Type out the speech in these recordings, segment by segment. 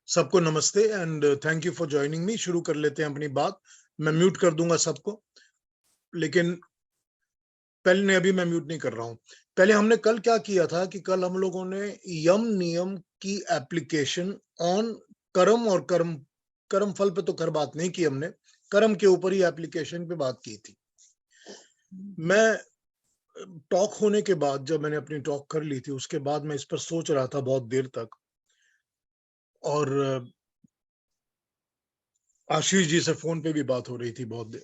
सबको नमस्ते and thank you for joining me. शुरू कर लेते हैं अपनी बात। मैं म्यूट कर दूंगा सबको, लेकिन पहले अभी मैं म्यूट नहीं कर रहा हूं। पहले हमने कल क्या किया था कि कल हम लोगों ने यम नियम की एप्लीकेशन ऑन कर्म और कर्म फल पे तो कर बात नहीं की हमने, कर्म के ऊपर ही एप्लीकेशन पे बात की थी। मैं टॉक होने के बाद, जब मैंने अपनी टॉक कर ली थी, उसके बाद मैं इस पर सोच रहा था बहुत देर तक, और आशीष जी से फोन पे भी बात हो रही थी बहुत देर।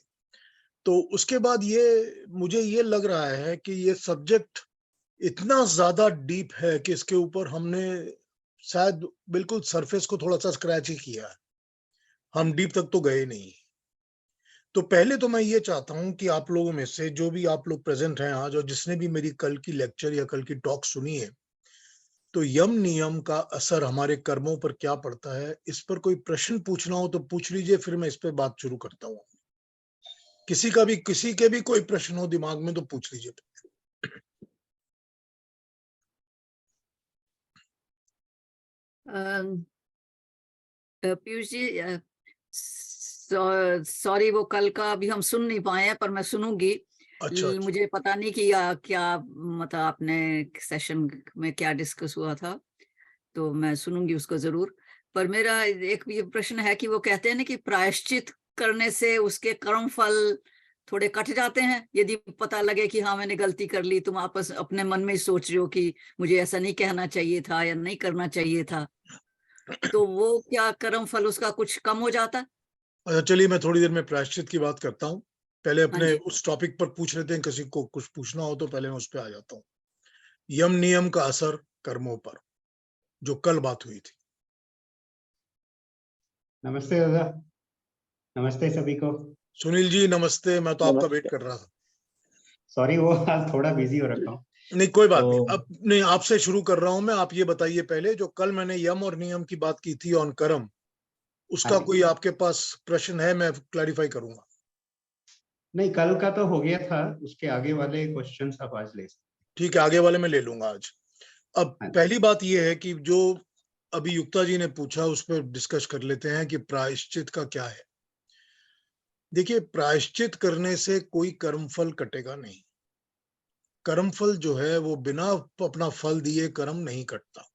तो उसके बाद मुझे ये लग रहा है कि ये सब्जेक्ट इतना ज्यादा डीप है कि इसके ऊपर हमने शायद बिल्कुल सरफेस को थोड़ा सा स्क्रैच ही किया है, हम डीप तक तो गए नहीं। तो पहले तो मैं ये चाहता हूं कि आप लोगों में से जो भी आप लोग प्रेजेंट हैं आज, और जिसने भी मेरी कल की लेक्चर या कल की टॉक सुनी है, तो यम नियम का असर हमारे कर्मों पर क्या पड़ता है, इस पर कोई प्रश्न पूछना हो तो पूछ लीजिए, फिर मैं इस पर बात शुरू करता हूँ। किसी के भी कोई प्रश्न हो दिमाग में तो पूछ लीजिए। पीयूष जी, सॉरी वो कल का अभी हम सुन नहीं पाए हैं, पर मैं सुनूंगी। अच्छा। मुझे पता नहीं कि क्या मतलब आपने सेशन में क्या डिस्कस हुआ था, तो मैं सुनूंगी उसको जरूर। पर मेरा एक ये प्रश्न है कि वो कहते हैं ना कि प्रायश्चित करने से उसके कर्म फल थोड़े कट जाते हैं, यदि पता लगे कि हाँ मैंने गलती कर ली। तुम आपस अपने मन में ही सोच रहे हो कि मुझे ऐसा नहीं कहना चाहिए था या नहीं करना चाहिए था, तो वो क्या कर्म फल उसका कुछ कम हो जाता? अच्छा, चलिए मैं थोड़ी देर में प्रायश्चित की बात करता हूँ। पहले हाँ अपने जी। उस टॉपिक पर पूछ लेते हैं, किसी को कुछ पूछना हो तो पहले मैं उस पर आ जाता हूँ। यम नियम का असर कर्मों पर, जो कल बात हुई थी। नमस्ते दादा, नमस्ते सभी को। सुनील जी नमस्ते, मैं तो आपका वेट कर रहा था। सॉरी, वो आज थोड़ा बिजी हो रखा हूँ। नहीं कोई बात नहीं, तो अब नहीं, आपसे शुरू कर रहा हूं मैं। आप ये बताइए पहले, जो कल मैंने यम और नियम की बात की थी ऑन कर्म, हाँ उसका जी, कोई आपके पास प्रश्न है? मैं क्लैरिफाई करूंगा। नहीं कल का तो हो गया था, उसके आगे वाले क्वेश्चंस आप आज ले सकते ठीक है, आगे वाले में ले लूंगा आज। अब हैं। हाँ जी, पहली बात यह है कि जो अभी युक्ता जी ने पूछा, उस पर डिस्कस कर लेते हैं कि प्रायश्चित का क्या है। देखिए, प्रायश्चित करने से कोई कर्मफल कटेगा नहीं। कर्मफल जो है वो बिना अपना फल दिए कर्म नहीं कटता।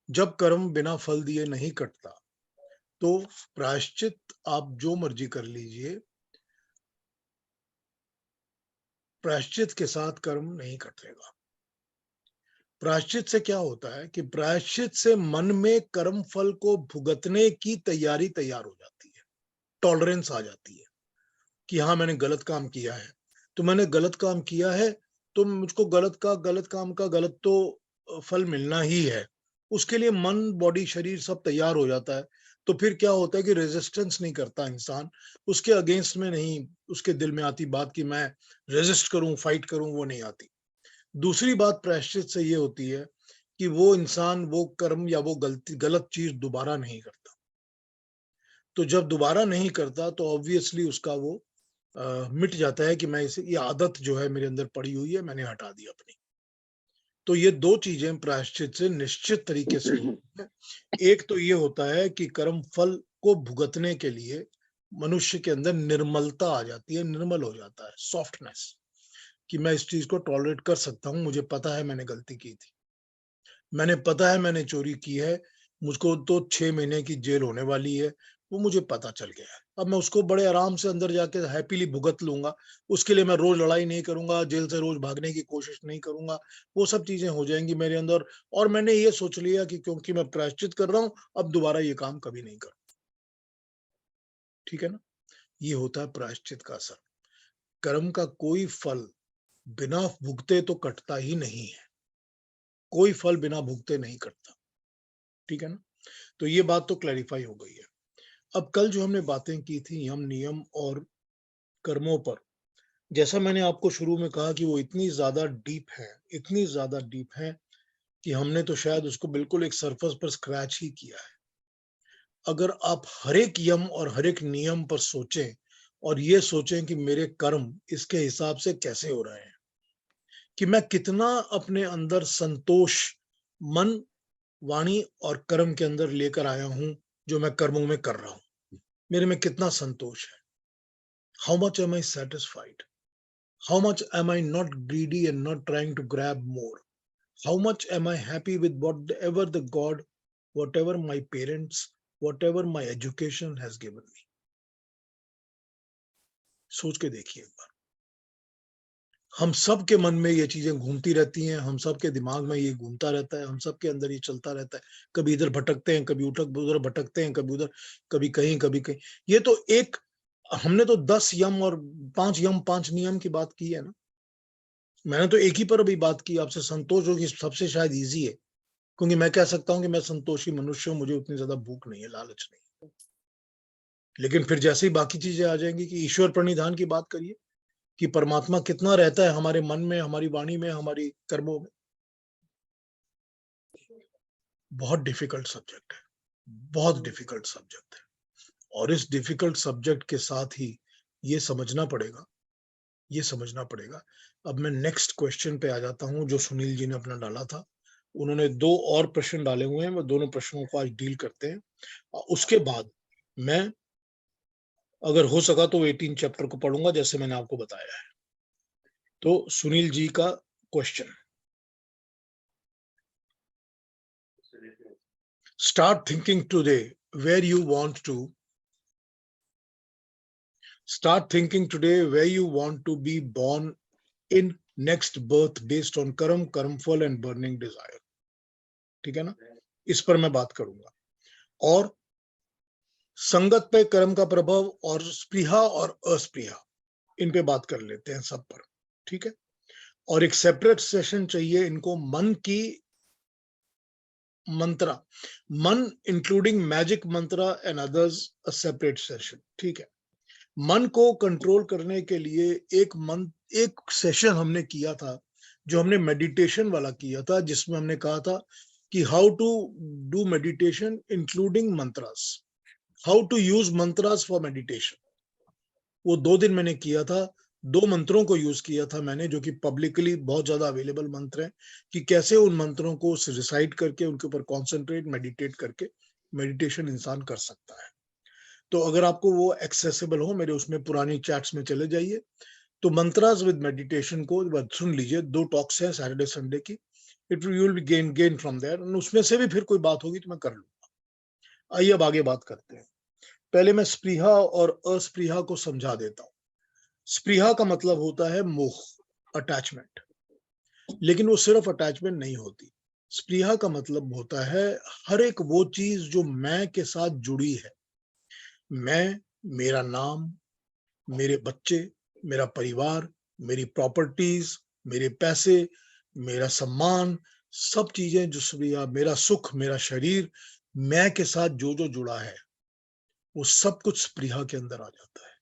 जब कर्म बिना फल दिए नहीं कटता, तो प्रायश्चित आप जो मर्जी कर लीजिए, प्रायश्चित के साथ कर्म नहीं कटेगा। प्रायश्चित से क्या होता है कि प्रायश्चित से मन में कर्म फल को भुगतने की तैयारी तैयार हो जाती है, टॉलरेंस आ जाती है कि हाँ मैंने गलत काम किया है, तो मैंने गलत काम किया है, तो मुझको गलत काम का गलत तो फल मिलना ही है। उसके लिए मन, बॉडी, शरीर सब तैयार हो जाता है। तो फिर क्या होता है कि रेजिस्टेंस नहीं करता इंसान, उसके अगेंस्ट में नहीं, उसके दिल में आती बात कि मैं रेजिस्ट करूं, फाइट करूं, वो नहीं आती। दूसरी बात प्रायश्चित से ये होती है कि वो इंसान वो कर्म या वो गलत चीज दोबारा नहीं करता। तो जब दोबारा नहीं करता तो ऑब्वियसली उसका वो मिट जाता है कि मैं इसे, ये आदत जो है मेरे अंदर पड़ी हुई है, मैंने हटा दी अपनी। तो ये दो चीजें प्रायश्चित से निश्चित तरीके से होती है। एक तो ये होता है कि कर्म फल को भुगतने के लिए मनुष्य के अंदर निर्मलता आ जाती है, निर्मल हो जाता है, सॉफ्टनेस, कि मैं इस चीज को टॉलरेट कर सकता हूँ। मुझे पता है मैंने गलती की थी, मैंने पता है मैंने चोरी की है, मुझको तो 6 महीने की जेल होने वाली है, वो मुझे पता चल गया है। अब मैं उसको बड़े आराम से अंदर जाके हैप्पीली भुगत लूंगा। उसके लिए मैं रोज लड़ाई नहीं करूंगा, जेल से रोज भागने की कोशिश नहीं करूंगा, वो सब चीजें हो जाएंगी मेरे अंदर। और मैंने ये सोच लिया कि क्योंकि मैं प्रायश्चित कर रहा हूं, अब दोबारा ये काम कभी नहीं करूं। ठीक है ना? ये होता है प्रायश्चित का असर। कर्म का कोई फल बिना भुगते तो कटता ही नहीं है, कोई फल बिना भुगते नहीं कटता। ठीक है ना? तो ये बात तो क्लैरिफाई हो गई है। अब कल जो हमने बातें की थी यम नियम और कर्मों पर, जैसा मैंने आपको शुरू में कहा कि वो इतनी ज्यादा डीप है, इतनी ज्यादा डीप है कि हमने तो शायद उसको बिल्कुल एक सरफेस पर स्क्रैच ही किया है। अगर आप हर एक यम और हर एक नियम पर सोचें और ये सोचें कि मेरे कर्म इसके हिसाब से कैसे हो रहे हैं, कि मैं कितना अपने अंदर संतोष, मन वाणी और कर्म के अंदर लेकर आया हूं जो मैं कर्मों में कर रहा हूं, मेरे में कितना संतोष है, how much am I satisfied, how much am I not greedy and not trying to grab more, how much am I happy with whatever the God, whatever my parents, whatever my education has given me. सोच के देखिए एक बार। हम सब के मन में ये चीजें घूमती रहती हैं, हम सब के दिमाग में ये घूमता रहता है, हम सब के अंदर ये चलता रहता है, कभी इधर भटकते हैं, कभी उधर भटकते हैं, कभी उधर, कभी कहीं। ये तो एक, हमने तो 10 यम और 5 नियम की बात की है ना। मैंने तो एक ही पर अभी बात की आपसे, संतोष होगी सबसे शायद इजी है, क्योंकि मैं कह सकता हूं कि मैं संतोषी मनुष्य हूं, मुझे उतनी ज्यादा भूख नहीं है, लालच नहीं। लेकिन फिर जैसे ही बाकी चीजें आ जाएंगी कि ईश्वर प्रणिधान की बात करिए, कि परमात्मा कितना रहता है हमारे मन में, हमारी वाणी में, हमारी कर्मों में। बहुत डिफिकल्ट सब्जेक्ट है, बहुत डिफिकल्ट सब्जेक्ट है। और इस डिफिकल्ट सब्जेक्ट के साथ ही ये समझना पड़ेगा, ये समझना पड़ेगा। अब मैं नेक्स्ट क्वेश्चन पे आ जाता हूं जो सुनील जी ने अपना डाला था। उन्होंने 2 और प्रश्न डाले हुए हैं, वो दोनों प्रश्नों को आज डील करते हैं। और उसके बाद मैं अगर हो सका तो 18 चैप्टर को पढ़ूंगा जैसे मैंने आपको बताया है। तो सुनील जी का question, start thinking today where you want to be born in next birth based on karmfal and burning desire। ठीक है ना, इस पर मैं बात करूंगा। और संगत पे कर्म का प्रभाव और स्पृहा और अस्पृहा, इन पे बात कर लेते हैं सब पर। ठीक है, और एक सेपरेट सेशन चाहिए इनको मन की मंत्रा, मन including magic Mantra and others, a separate session. ठीक है, मन को कंट्रोल करने के लिए एक सेशन हमने किया था जो हमने मेडिटेशन वाला किया था, जिसमें हमने कहा था कि how to do meditation including mantras, how to use mantras for meditation. वो 2 दिन मैंने किया था, 2 मंत्रों को यूज किया था मैंने, जो कि पब्लिकली बहुत ज्यादा अवेलेबल मंत्र हैं, कि कैसे उन मंत्रों को रिसाइट करके उनके ऊपर कॉन्सेंट्रेट मेडिटेट करके मेडिटेशन इंसान कर सकता है। तो अगर आपको वो एक्सेसिबल हो, मेरे उसमें पुरानी चैट्स में चले जाइए। तो मंत्रास विद मेडिटेशन को सुन लीजिए, 2 टॉक्स हैं सैटरडे संडे की, it you will gain from there. उसमें से भी फिर कोई बात होगी तो मैं कर लूंगा। आइए अब आगे बात करते हैं। पहले मैं स्पृहा और अस्पृहा को समझा देता हूं। स्पृहा का मतलब होता है मोह, अटैचमेंट, लेकिन वो सिर्फ अटैचमेंट नहीं होती। स्पृहा का मतलब होता है हर एक वो चीज जो मैं के साथ जुड़ी है। मैं, मेरा नाम, मेरे बच्चे, मेरा परिवार, मेरी प्रॉपर्टीज, मेरे पैसे, मेरा सम्मान, सब चीजें जो स्पृहा, मेरा सुख, मेरा शरीर, मैं के साथ जो जो जुड़ा है, वो सब कुछ स्पृहा के अंदर आ जाता है।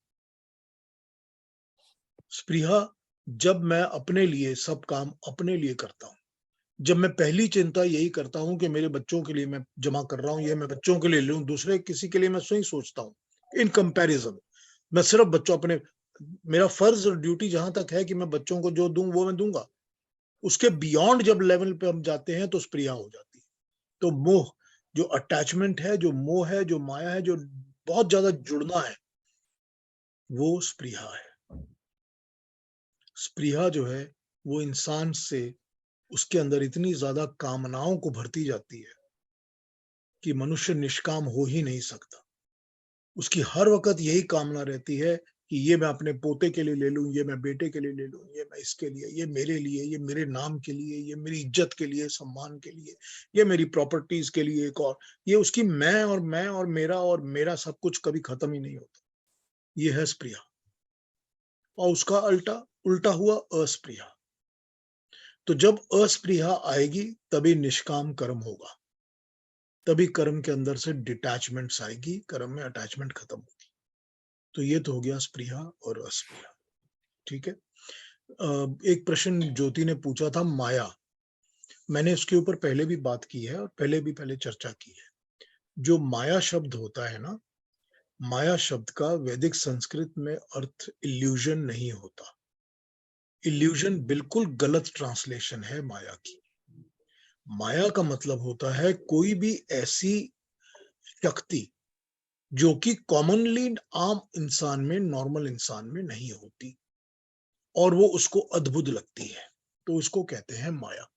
स्पृहा, जब मैं अपने लिए सब काम अपने लिए करता हूं, जब मैं पहली चिंता यही करता हूं कि मेरे बच्चों के लिए मैं जमा कर रहा हूं, ये मैं बच्चों के लिए लूं, दूसरे किसी के लिए मैं स्वयं सोचता हूं इन कंपैरिजन, मैं सिर्फ बच्चों अपने, मेरा फर्ज और ड्यूटी जहां तक है कि मैं बच्चों को जो दूं वो मैं दूंगा, उसके बियॉन्ड जब लेवल पे हम जाते हैं तो स्पृहा हो जाती है। तो मोह, जो अटैचमेंट है, जो मोह है, जो माया है, जो बहुत ज्यादा जुड़ना है, वो स्पृहा है। स्पृहा जो है वो इंसान से, उसके अंदर इतनी ज्यादा कामनाओं को भरती जाती है कि मनुष्य निष्काम हो ही नहीं सकता। उसकी हर वक्त यही कामना रहती है कि ये मैं अपने पोते के लिए ले लूं, ये मैं बेटे के लिए ले लूं, ये मैं इसके लिए, ये मेरे लिए, ये मेरे नाम के लिए, ये मेरी इज्जत के लिए, सम्मान के लिए, ये मेरी प्रॉपर्टीज के लिए, एक और ये उसकी मैं और मेरा सब कुछ कभी खत्म ही नहीं होता। ये है स्पृहा। और उसका उल्टा हुआ अस्पृहा। तो जब अस्पृहा आएगी तभी निष्काम कर्म होगा, तभी कर्म के अंदर से डिटैचमेंट्स आएगी, कर्म में अटैचमेंट खत्म होगी। तो ये तो हो गया स्पृहा और अस्पृहा। ठीक है, एक प्रश्न ज्योति ने पूछा था माया, मैंने इसके ऊपर पहले भी बात की है और पहले चर्चा की है। जो माया शब्द होता है ना, माया शब्द का वैदिक संस्कृत में अर्थ इल्यूजन नहीं होता। इल्यूजन बिल्कुल गलत ट्रांसलेशन है माया की। माया का मतलब होता है कोई भी ऐसी शक्ति जो कि कॉमनली आम इंसान में, नॉर्मल इंसान में नहीं होती और वो उसको अद्भुत लगती है, तो उसको कहते हैं माया।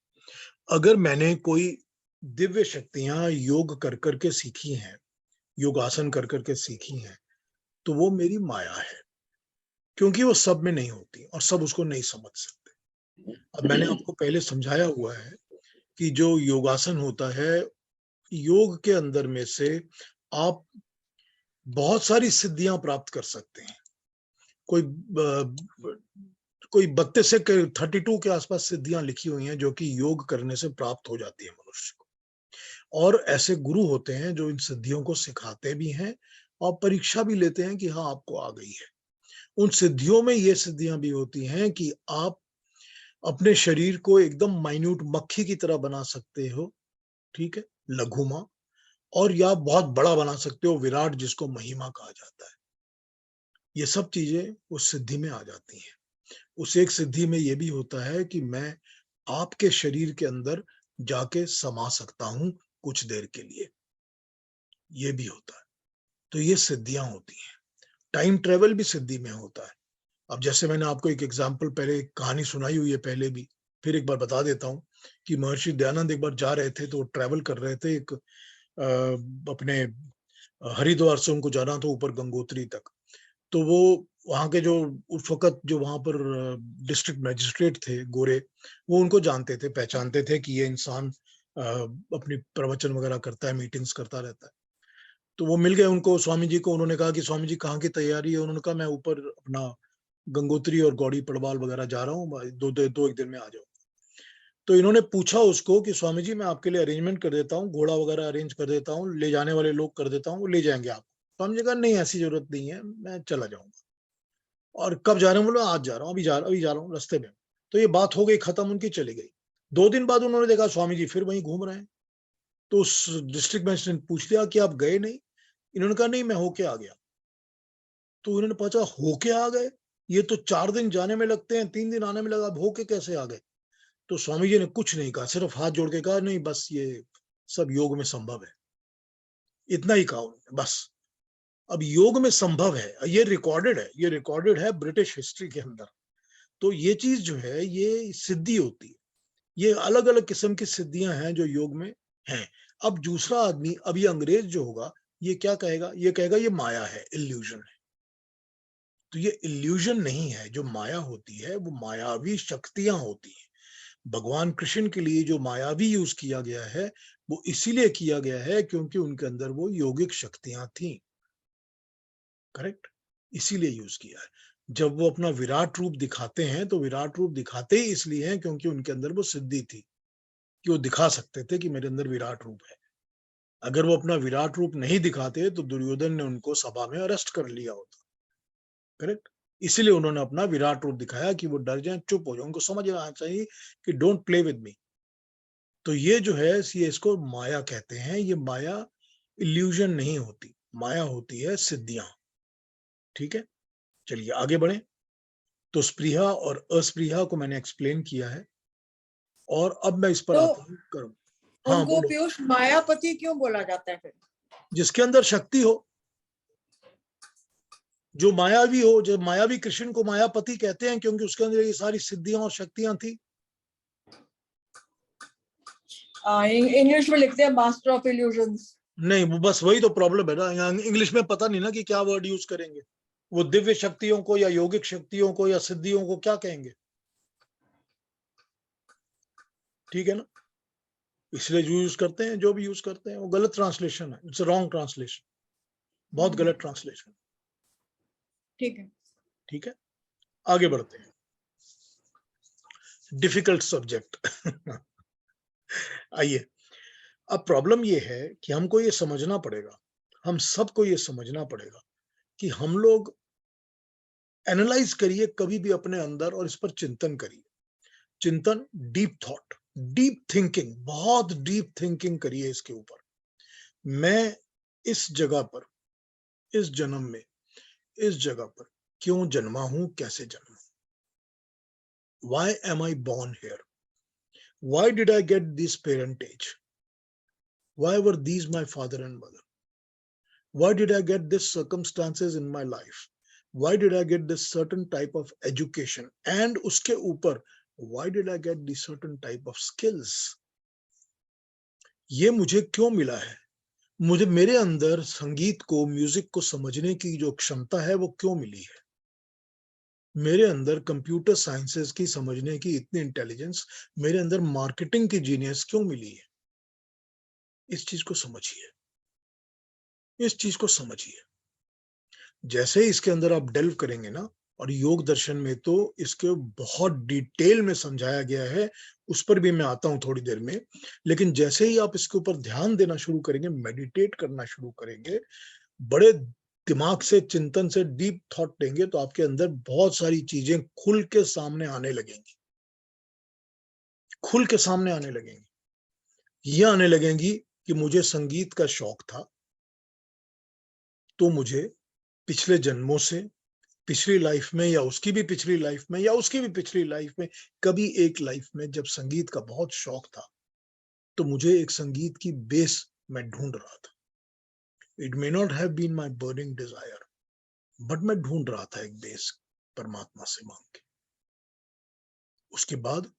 अगर मैंने कोई दिव्य शक्तियां योग कर करके सीखी हैं, योगासन कर करके सीखी हैं, तो वो मेरी माया है, क्योंकि वो सब में नहीं होती और सब उसको नहीं समझ सकते। अब मैंने आपको पहले समझाया हुआ है कि जो योगासन होता है, योग के अंदर में से आप बहुत सारी सिद्धियां प्राप्त कर सकते हैं। कोई 32 से 32 के आसपास सिद्धियां लिखी हुई हैं जो कि योग करने से प्राप्त हो जाती है मनुष्य को। और ऐसे गुरु होते हैं जो इन सिद्धियों को सिखाते भी हैं और परीक्षा भी लेते हैं कि हाँ आपको आ गई है। उन सिद्धियों में ये सिद्धियां भी होती हैं कि आप अपने शरीर को एकदम माइन्यूट मक्खी की तरह बना सकते हो, ठीक है, लघुमा, और या बहुत बड़ा बना सकते हो, विराट, जिसको महिमा कहा जाता है। ये सब चीजें उस सिद्धि में आ जाती हैं। उस एक सिद्धि में ये भी होता है कि मैं आपके शरीर के अंदर जाके समा सकता हूं कुछ देर के लिए, ये भी होता है। तो ये सिद्धियां होती हैं। टाइम ट्रेवल भी सिद्धि में होता है। अब जैसे मैंने आपको एक एग्जाम्पल, पहले एक कहानी सुनाई हुई है पहले भी, फिर एक बार बता देता हूँ कि महर्षि दयानंद एक बार जा रहे थे, तो ट्रेवल कर रहे थे, एक अपने हरिद्वार से उनको जाना था ऊपर गंगोत्री तक। तो वो वहां के जो उस वक्त जो वहां पर डिस्ट्रिक्ट मैजिस्ट्रेट थे गोरे, वो उनको जानते थे, पहचानते थे कि ये इंसान अपनी प्रवचन वगैरह करता है, मीटिंग्स करता रहता है। तो वो मिल गए उनको, स्वामी जी को। उन्होंने कहा कि स्वामी जी कहाँ की तैयारी है? उन्होंने कहा मैं ऊपर अपना गंगोत्री और गौड़ी पड़वाल वगैरह जा रहा हूँ, दो एक दिन में आ जाओ। तो इन्होंने पूछा उसको कि स्वामी जी मैं आपके लिए अरेंजमेंट कर देता हूँ, घोड़ा वगैरह अरेंज कर देता हूँ, ले जाने वाले लोग कर देता हूँ, वो ले जाएंगे आप। स्वामी जी कहा नहीं ऐसी जरूरत नहीं है, मैं चला जाऊंगा। और कब जा रहे हैं? बोलो आज जा रहा हूँ, अभी जा रहा हूँ रास्ते में। तो ये बात हो गई खत्म, उनकी चली गई। 2 दिन बाद उन्होंने देखा स्वामी जी फिर वहीं घूम रहे हैं। तो उस डिस्ट्रिक्ट मैजिस्ट्रेट ने पूछ लिया कि आप गए नहीं? इन्होंने कहा नहीं, मैं होके आ गया। तो उन्होंने पूछा होके आ गए? ये तो 4 दिन जाने में लगते हैं, 3 दिन आने में लगा, अब होके कैसे आ गए? तो स्वामी जी ने कुछ नहीं कहा, सिर्फ हाथ जोड़ के कहा नहीं बस ये सब योग में संभव है। इतना ही कहा उन्होंने, बस। अब योग में संभव है, ये रिकॉर्डेड है, ये रिकॉर्डेड है ब्रिटिश हिस्ट्री के अंदर। तो ये चीज जो है ये सिद्धि होती है। ये अलग अलग किस्म की सिद्धियां हैं जो योग में हैं। अब दूसरा आदमी, अब ये अंग्रेज जो होगा, ये क्या कहेगा? ये कहेगा ये माया है, इल्यूजन है। तो ये इल्यूजन नहीं है, जो माया होती है वो मायावी शक्तियां होती हैं। भगवान कृष्ण के लिए जो मायावी यूज किया गया है, वो इसीलिए किया गया है क्योंकि उनके अंदर वो योगिक शक्तियां थी। करेक्ट? इसीलिए यूज किया है। जब वो अपना विराट रूप दिखाते हैं तो विराट रूप दिखाते ही इसलिए हैं क्योंकि उनके अंदर वो सिद्धि थी कि वो दिखा सकते थे कि मेरे अंदर विराट रूप है। अगर वो अपना विराट रूप नहीं दिखाते तो दुर्योधन ने उनको सभा में अरेस्ट कर लिया होता। करेक्ट? इसीलिए उन्होंने अपना विराट रूप दिखाया कि वो डर जाए, चुप हो जाए, उनको समझ आना चाहिए कि डोंट प्ले विद मी। तो ये जो है ये इसको माया कहते हैं। ये माया इल्यूजन नहीं होती, माया होती है सिद्धियां। ठीक है, चलिए आगे बढ़े। तो स्पृहा और अस्पृहा को मैंने एक्सप्लेन किया है, और अब मैं इस पर तो आता हूँ कर्म। हाँ उनको बोलो। पीयूष मायापति क्यों बोला जाता है फिर? जिसके अंदर शक्ति हो, जो मायावी हो। जब मायावी कृष्ण को मायापति कहते हैं क्योंकि उसके अंदर ये सारी सिद्धियां और शक्तियां थी। इंग्लिश में लिखते हैं मास्टर ऑफ इल्यूजन्स। नहीं, वो बस वही तो प्रॉब्लम है ना, यहाँ इंग्लिश में पता नहीं ना कि क्या वर्ड यूज करेंगे। वो दिव्य शक्तियों को या यौगिक शक्तियों को या सिद्धियों को क्या कहेंगे? ठीक है ना, इसलिए जो यूज करते हैं, जो भी यूज करते हैं, वो गलत ट्रांसलेशन है। इट्स रॉन्ग ट्रांसलेशन, बहुत गलत ट्रांसलेशन। ठीक है, ठीक है, आगे बढ़ते हैं। Difficult subject. आइए, अब प्रॉब्लम ये है कि हमको ये समझना पड़ेगा, हम सबको ये समझना पड़ेगा कि हम लोग एनालाइज करिए कभी भी अपने अंदर और इस पर चिंतन करिए। चिंतन, डीप थॉट, डीप थिंकिंग, बहुत डीप थिंकिंग करिए इसके ऊपर। मैं इस जगह पर, इस जन्म में, इस जगह पर क्यों जन्मा हूं, कैसे जन्मा? Why am I born here? Why did I get this parentage? Why were these my father and mother? Why did I get this circumstances in my life? Why did I get this certain type of education? And uske upar, why did I get this certain type of skills? ये मुझे क्यों मिला है? मुझे मेरे अंदर संगीत को, म्यूजिक को समझने की जो क्षमता है वो क्यों मिली है? मेरे अंदर कंप्यूटर साइंसेस की समझने की इतनी इंटेलिजेंस, मेरे अंदर मार्केटिंग की जीनियस क्यों मिली है? इस चीज को समझिए, इस चीज को समझिए। जैसे इसके अंदर आप डेल्व करेंगे ना, और योग दर्शन में तो इसके बहुत डिटेल में समझाया गया है, उस पर भी मैं आता हूं थोड़ी देर में। लेकिन जैसे ही आप इसके ऊपर ध्यान देना शुरू करेंगे, मेडिटेट करना शुरू करेंगे, बड़े दिमाग से, चिंतन से, डीप थॉट देंगे, तो आपके अंदर बहुत सारी चीजें खुल के सामने आने लगेंगी, खुल के सामने आने लगेंगी। ये आने लगेंगी कि मुझे संगीत का शौक था, तो मुझे पिछले जन्मों से, पिछली लाइफ में, या उसकी भी पिछली लाइफ में, या उसकी भी पिछली लाइफ में, कभी एक लाइफ में जब संगीत का बहुत शौक था, तो मुझे एक संगीत की बेस मैं ढूंढ रहा था। It may not have been my burning desire, but मैं ढूंढ रहा था एक बेस परमात्मा से मांग के। उसके बाद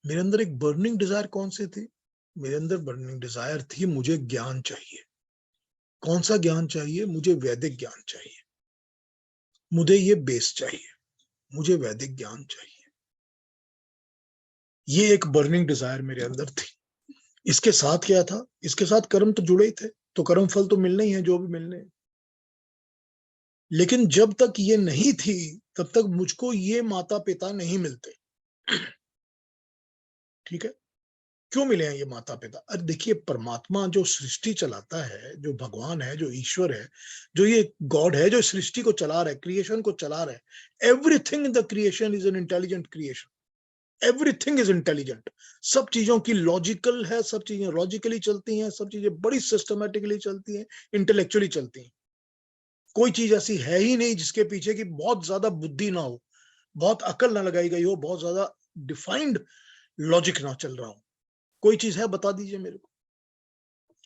मेरे अंदर एक बर्निंग डिजायर कौन सी थी? मेरे अंदर बर्निंग डिजायर थी, मुझे ज्ञान चाहिए। कौन सा ज्ञान चाहिए? मुझे वैदिक ज्ञान चाहिए, मुझे ये बेस चाहिए, मुझे वैदिक ज्ञान चाहिए। ये एक बर्निंग डिजायर मेरे अंदर थी। इसके साथ क्या था? इसके साथ कर्म तो जुड़े ही थे, तो कर्म फल तो मिलने ही है, जो भी मिलने हैं। लेकिन जब तक ये नहीं थी, तब तक मुझको ये माता पिता नहीं मिलते। ठीक है? क्यों मिले हैं ये माता पिता? अरे देखिए, परमात्मा जो सृष्टि चलाता है, जो भगवान है, जो ईश्वर है, जो ये गॉड है, जो सृष्टि को चला रहा है, क्रिएशन को चला रहा है, everything in the creation is an intelligent creation. Everything is intelligent. सब चीजों की लॉजिकल है, सब चीजें लॉजिकली चलती हैं, सब चीजें बड़ी सिस्टमैटिकली चलती हैं, इंटेलेक्चुअली चलती हैं। कोई चीज ऐसी है ही नहीं जिसके पीछे की बहुत ज्यादा बुद्धि ना हो, बहुत अकल ना लगाई गई हो, बहुत ज्यादा डिफाइंड लॉजिक ना चल रहा हो। कोई चीज है? बता दीजिए मेरे को।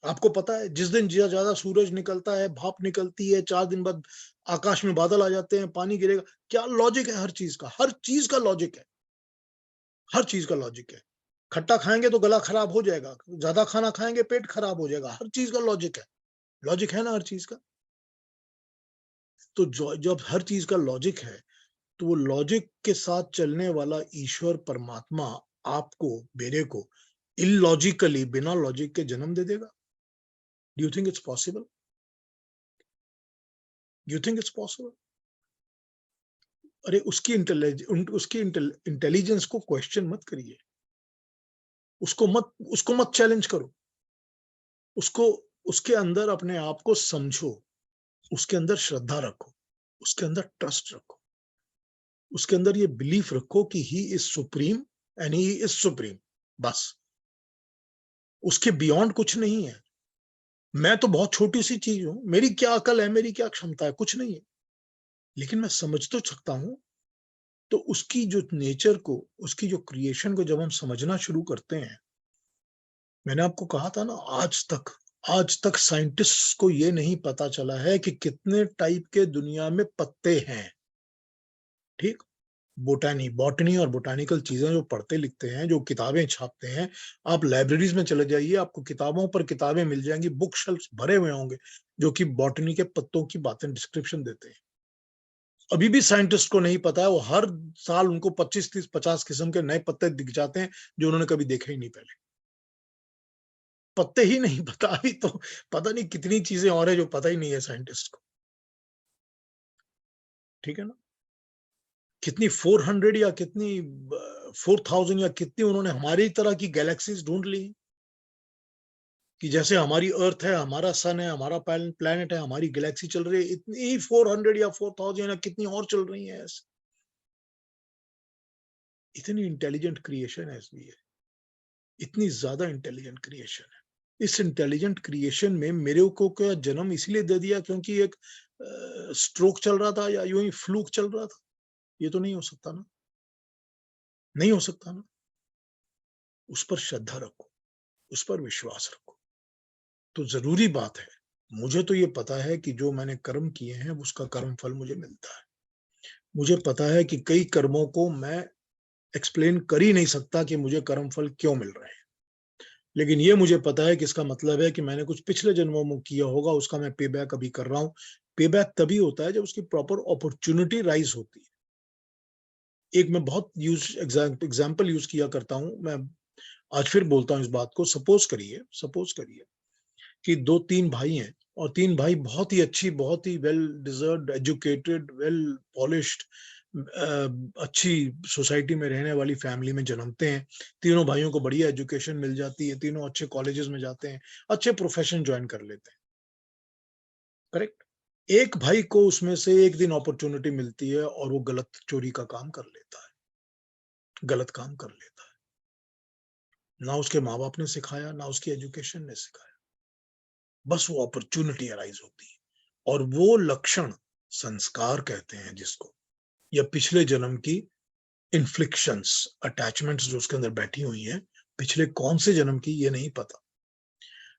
आपको पता है, जिस दिन ज्यादा सूरज निकलता है, भाप निकलती है, 4 दिन बाद आकाश में बादल आ जाते हैं, पानी गिरेगा, क्या लॉजिक है हर चीज का? हर चीज का लॉजिक है, हर चीज का लॉजिक है। खट्टा खाएंगे तो गला खराब हो जाएगा, ज्यादा खाना खाएंगे पेट खराब हो जाएगा, हर चीज का लॉजिक है। लॉजिक है ना हर चीज का? तो जब हर चीज का लॉजिक है, तो वो लॉजिक के साथ चलने वाला ईश्वर परमात्मा आपको, मेरे को, इलॉजिकली, बिना लॉजिक के जन्म दे देगा? Do you think it's possible? You think it's possible? अरे उसकी इंटेलिजेंस को क्वेश्चन मत करिए, उसको मत चैलेंज करो, उसको, उसके अंदर अपने आप को समझो, उसके अंदर श्रद्धा रखो, उसके अंदर ट्रस्ट रखो, उसके अंदर ये बिलीफ रखो कि he is supreme and he is supreme. बस, उसके बियॉन्ड कुछ नहीं है। मैं तो बहुत छोटी सी चीज हूं, मेरी क्या अकल है, मेरी क्या क्षमता है? कुछ नहीं है। लेकिन मैं समझ तो सकता हूं। तो उसकी जो नेचर को, उसकी जो क्रिएशन को जब हम समझना शुरू करते हैं, मैंने आपको कहा था ना, आज तक साइंटिस्ट को ये नहीं पता चला है कि कितने टाइप के दुनिया में पत्ते हैं। ठीक? बॉटनी और बोटानिकल चीजें जो पढ़ते लिखते हैं, जो किताबें छापते हैं, आप लाइब्रेरीज में चले जाइए, आपको किताबों पर किताबें मिल जाएंगी, बुक शेल्फ्स भरे हुए होंगे, जो कि बॉटनी के पत्तों की बातें डिस्क्रिप्शन देते हैं। अभी भी साइंटिस्ट को नहीं पता है, वो हर साल उनको 25, 30, 50 किस्म के नए पत्ते दिख जाते हैं, जो उन्होंने कभी देखे ही नहीं पहले। पत्ते ही नहीं पता, अभी तो पता नहीं कितनी चीजें और है जो पता ही नहीं है साइंटिस्ट को। ठीक है ना? कितनी 400 या कितनी 4000 या कितनी उन्होंने हमारी तरह की गैलेक्सीज ढूंढ ली, कि जैसे हमारी अर्थ है, हमारा सन है, हमारा प्लैनेट है, हमारी गैलेक्सी चल रही है, इतनी 400 या 4000 या कितनी और चल रही है ऐसे। इतनी इंटेलिजेंट क्रिएशन है इसलिए, इतनी ज्यादा इंटेलिजेंट क्रिएशन है। इस इंटेलिजेंट क्रिएशन में मेरे को क्या जन्म इसलिए दे दिया क्योंकि एक स्ट्रोक चल रहा था, या यूं ही फ्लूक चल रहा था? ये तो नहीं हो सकता ना, नहीं हो सकता ना। उस पर श्रद्धा रखो, उस पर विश्वास रखो। तो जरूरी बात है, मुझे तो ये पता है कि जो मैंने कर्म किए हैं उसका कर्म फल मुझे मिलता है। मुझे पता है कि कई कर्मों को मैं एक्सप्लेन कर ही नहीं सकता कि मुझे कर्म फल क्यों मिल रहे हैं, लेकिन ये मुझे पता है कि इसका मतलब है कि मैंने कुछ पिछले जन्मों में किया होगा, उसका मैं पे बैक अभी कर रहा हूं। पे बैक तभी होता है जब उसकी प्रॉपर अपॉर्चुनिटी राइज होती है। एक मैं बहुत एग्जाम्पल यूज किया करता हूं, मैं आज फिर बोलता हूं इस बात को। सपोज करिए कि 2-3 भाई हैं, और 3 भाई बहुत ही अच्छी, बहुत ही well deserved, educated, well polished, अच्छी सोसाइटी में रहने वाली फैमिली में जन्मते हैं। तीनों भाइयों को बढ़िया एजुकेशन मिल जाती है, तीनों अच्छे कॉलेजेस में जाते हैं, अच्छे प्रोफेशन ज्वाइन कर लेते हैं। करेक्ट। एक भाई को उसमें से एक दिन अपॉर्चुनिटी मिलती है और वो गलत चोरी का काम कर लेता है, गलत काम कर लेता है। ना उसके माँ बाप ने सिखाया, ना उसकी एजुकेशन ने सिखाया, बस वो अपॉर्चुनिटी अराइज होती है। और वो लक्षण संस्कार कहते हैं जिसको, या पिछले जन्म की इन्फ्लिक्शंस, अटैचमेंट्स जो उसके अंदर बैठी हुई हैं, पिछले कौन से जन्म की ये नहीं पता,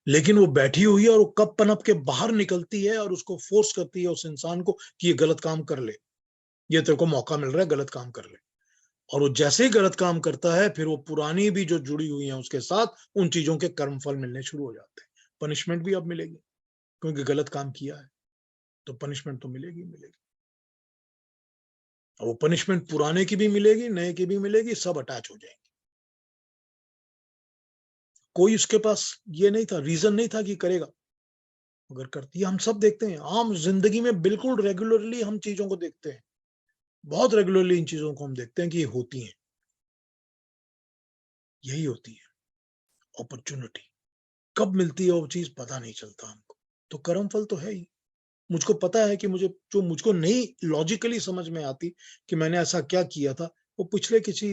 लेकिन वो बैठी हुई है और वो कब पनप के बाहर निकलती है और उसको फोर्स करती है उस इंसान को कि ये गलत काम कर ले, ये तेरे को मौका मिल रहा है, गलत काम कर ले। और वो जैसे ही गलत काम करता है, फिर वो पुरानी भी जो जुड़ी हुई है उसके साथ, उन चीजों के कर्म फल मिलने शुरू हो जाते हैं। पनिशमेंट भी अब मिलेगी, क्योंकि गलत काम किया है तो पनिशमेंट तो मिलेगी मिलेगी। वो पनिशमेंट पुराने की भी मिलेगी, नए की भी मिलेगी, सब अटैच हो जाएंगे। कोई उसके पास ये नहीं था, रीजन नहीं था कि करेगा, अगर करती है। हम सब देखते हैं आम जिंदगी में, बिल्कुल रेगुलरली हम चीजों को देखते हैं, बहुत रेगुलरली इन चीजों को हम देखते हैं कि ये होती हैं। यही होती है अपॉर्चुनिटी। कब मिलती है वो चीज पता नहीं चलता हमको। तो कर्म फल तो है ही। मुझको पता है कि मुझको नहीं लॉजिकली समझ में आती कि मैंने ऐसा क्या किया था, वो पिछले किसी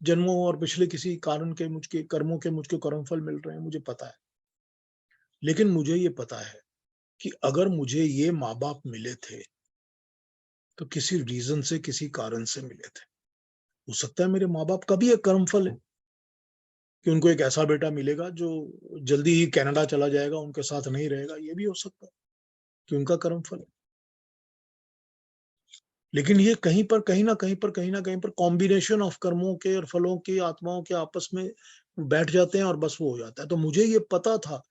जन्मों और पिछले किसी कारण के मुझके कर्मों के मुझको कर्म फल मिल रहे हैं, मुझे पता है। लेकिन मुझे ये पता है कि अगर मुझे ये माँ बाप मिले थे तो किसी रीजन से, किसी कारण से मिले थे। हो सकता है मेरे माँ बाप का भी एक कर्म फल है कि उनको एक ऐसा बेटा मिलेगा जो जल्दी ही कनाडा चला जाएगा, उनके साथ नहीं रहेगा, ये भी हो सकता है कि उनका कर्म फल है। लेकिन ये कहीं ना कहीं पर कॉम्बिनेशन ऑफ कर्मों के और फलों के, आत्माओं के आपस में बैठ जाते हैं और बस वो हो जाता है। तो मुझे ये पता था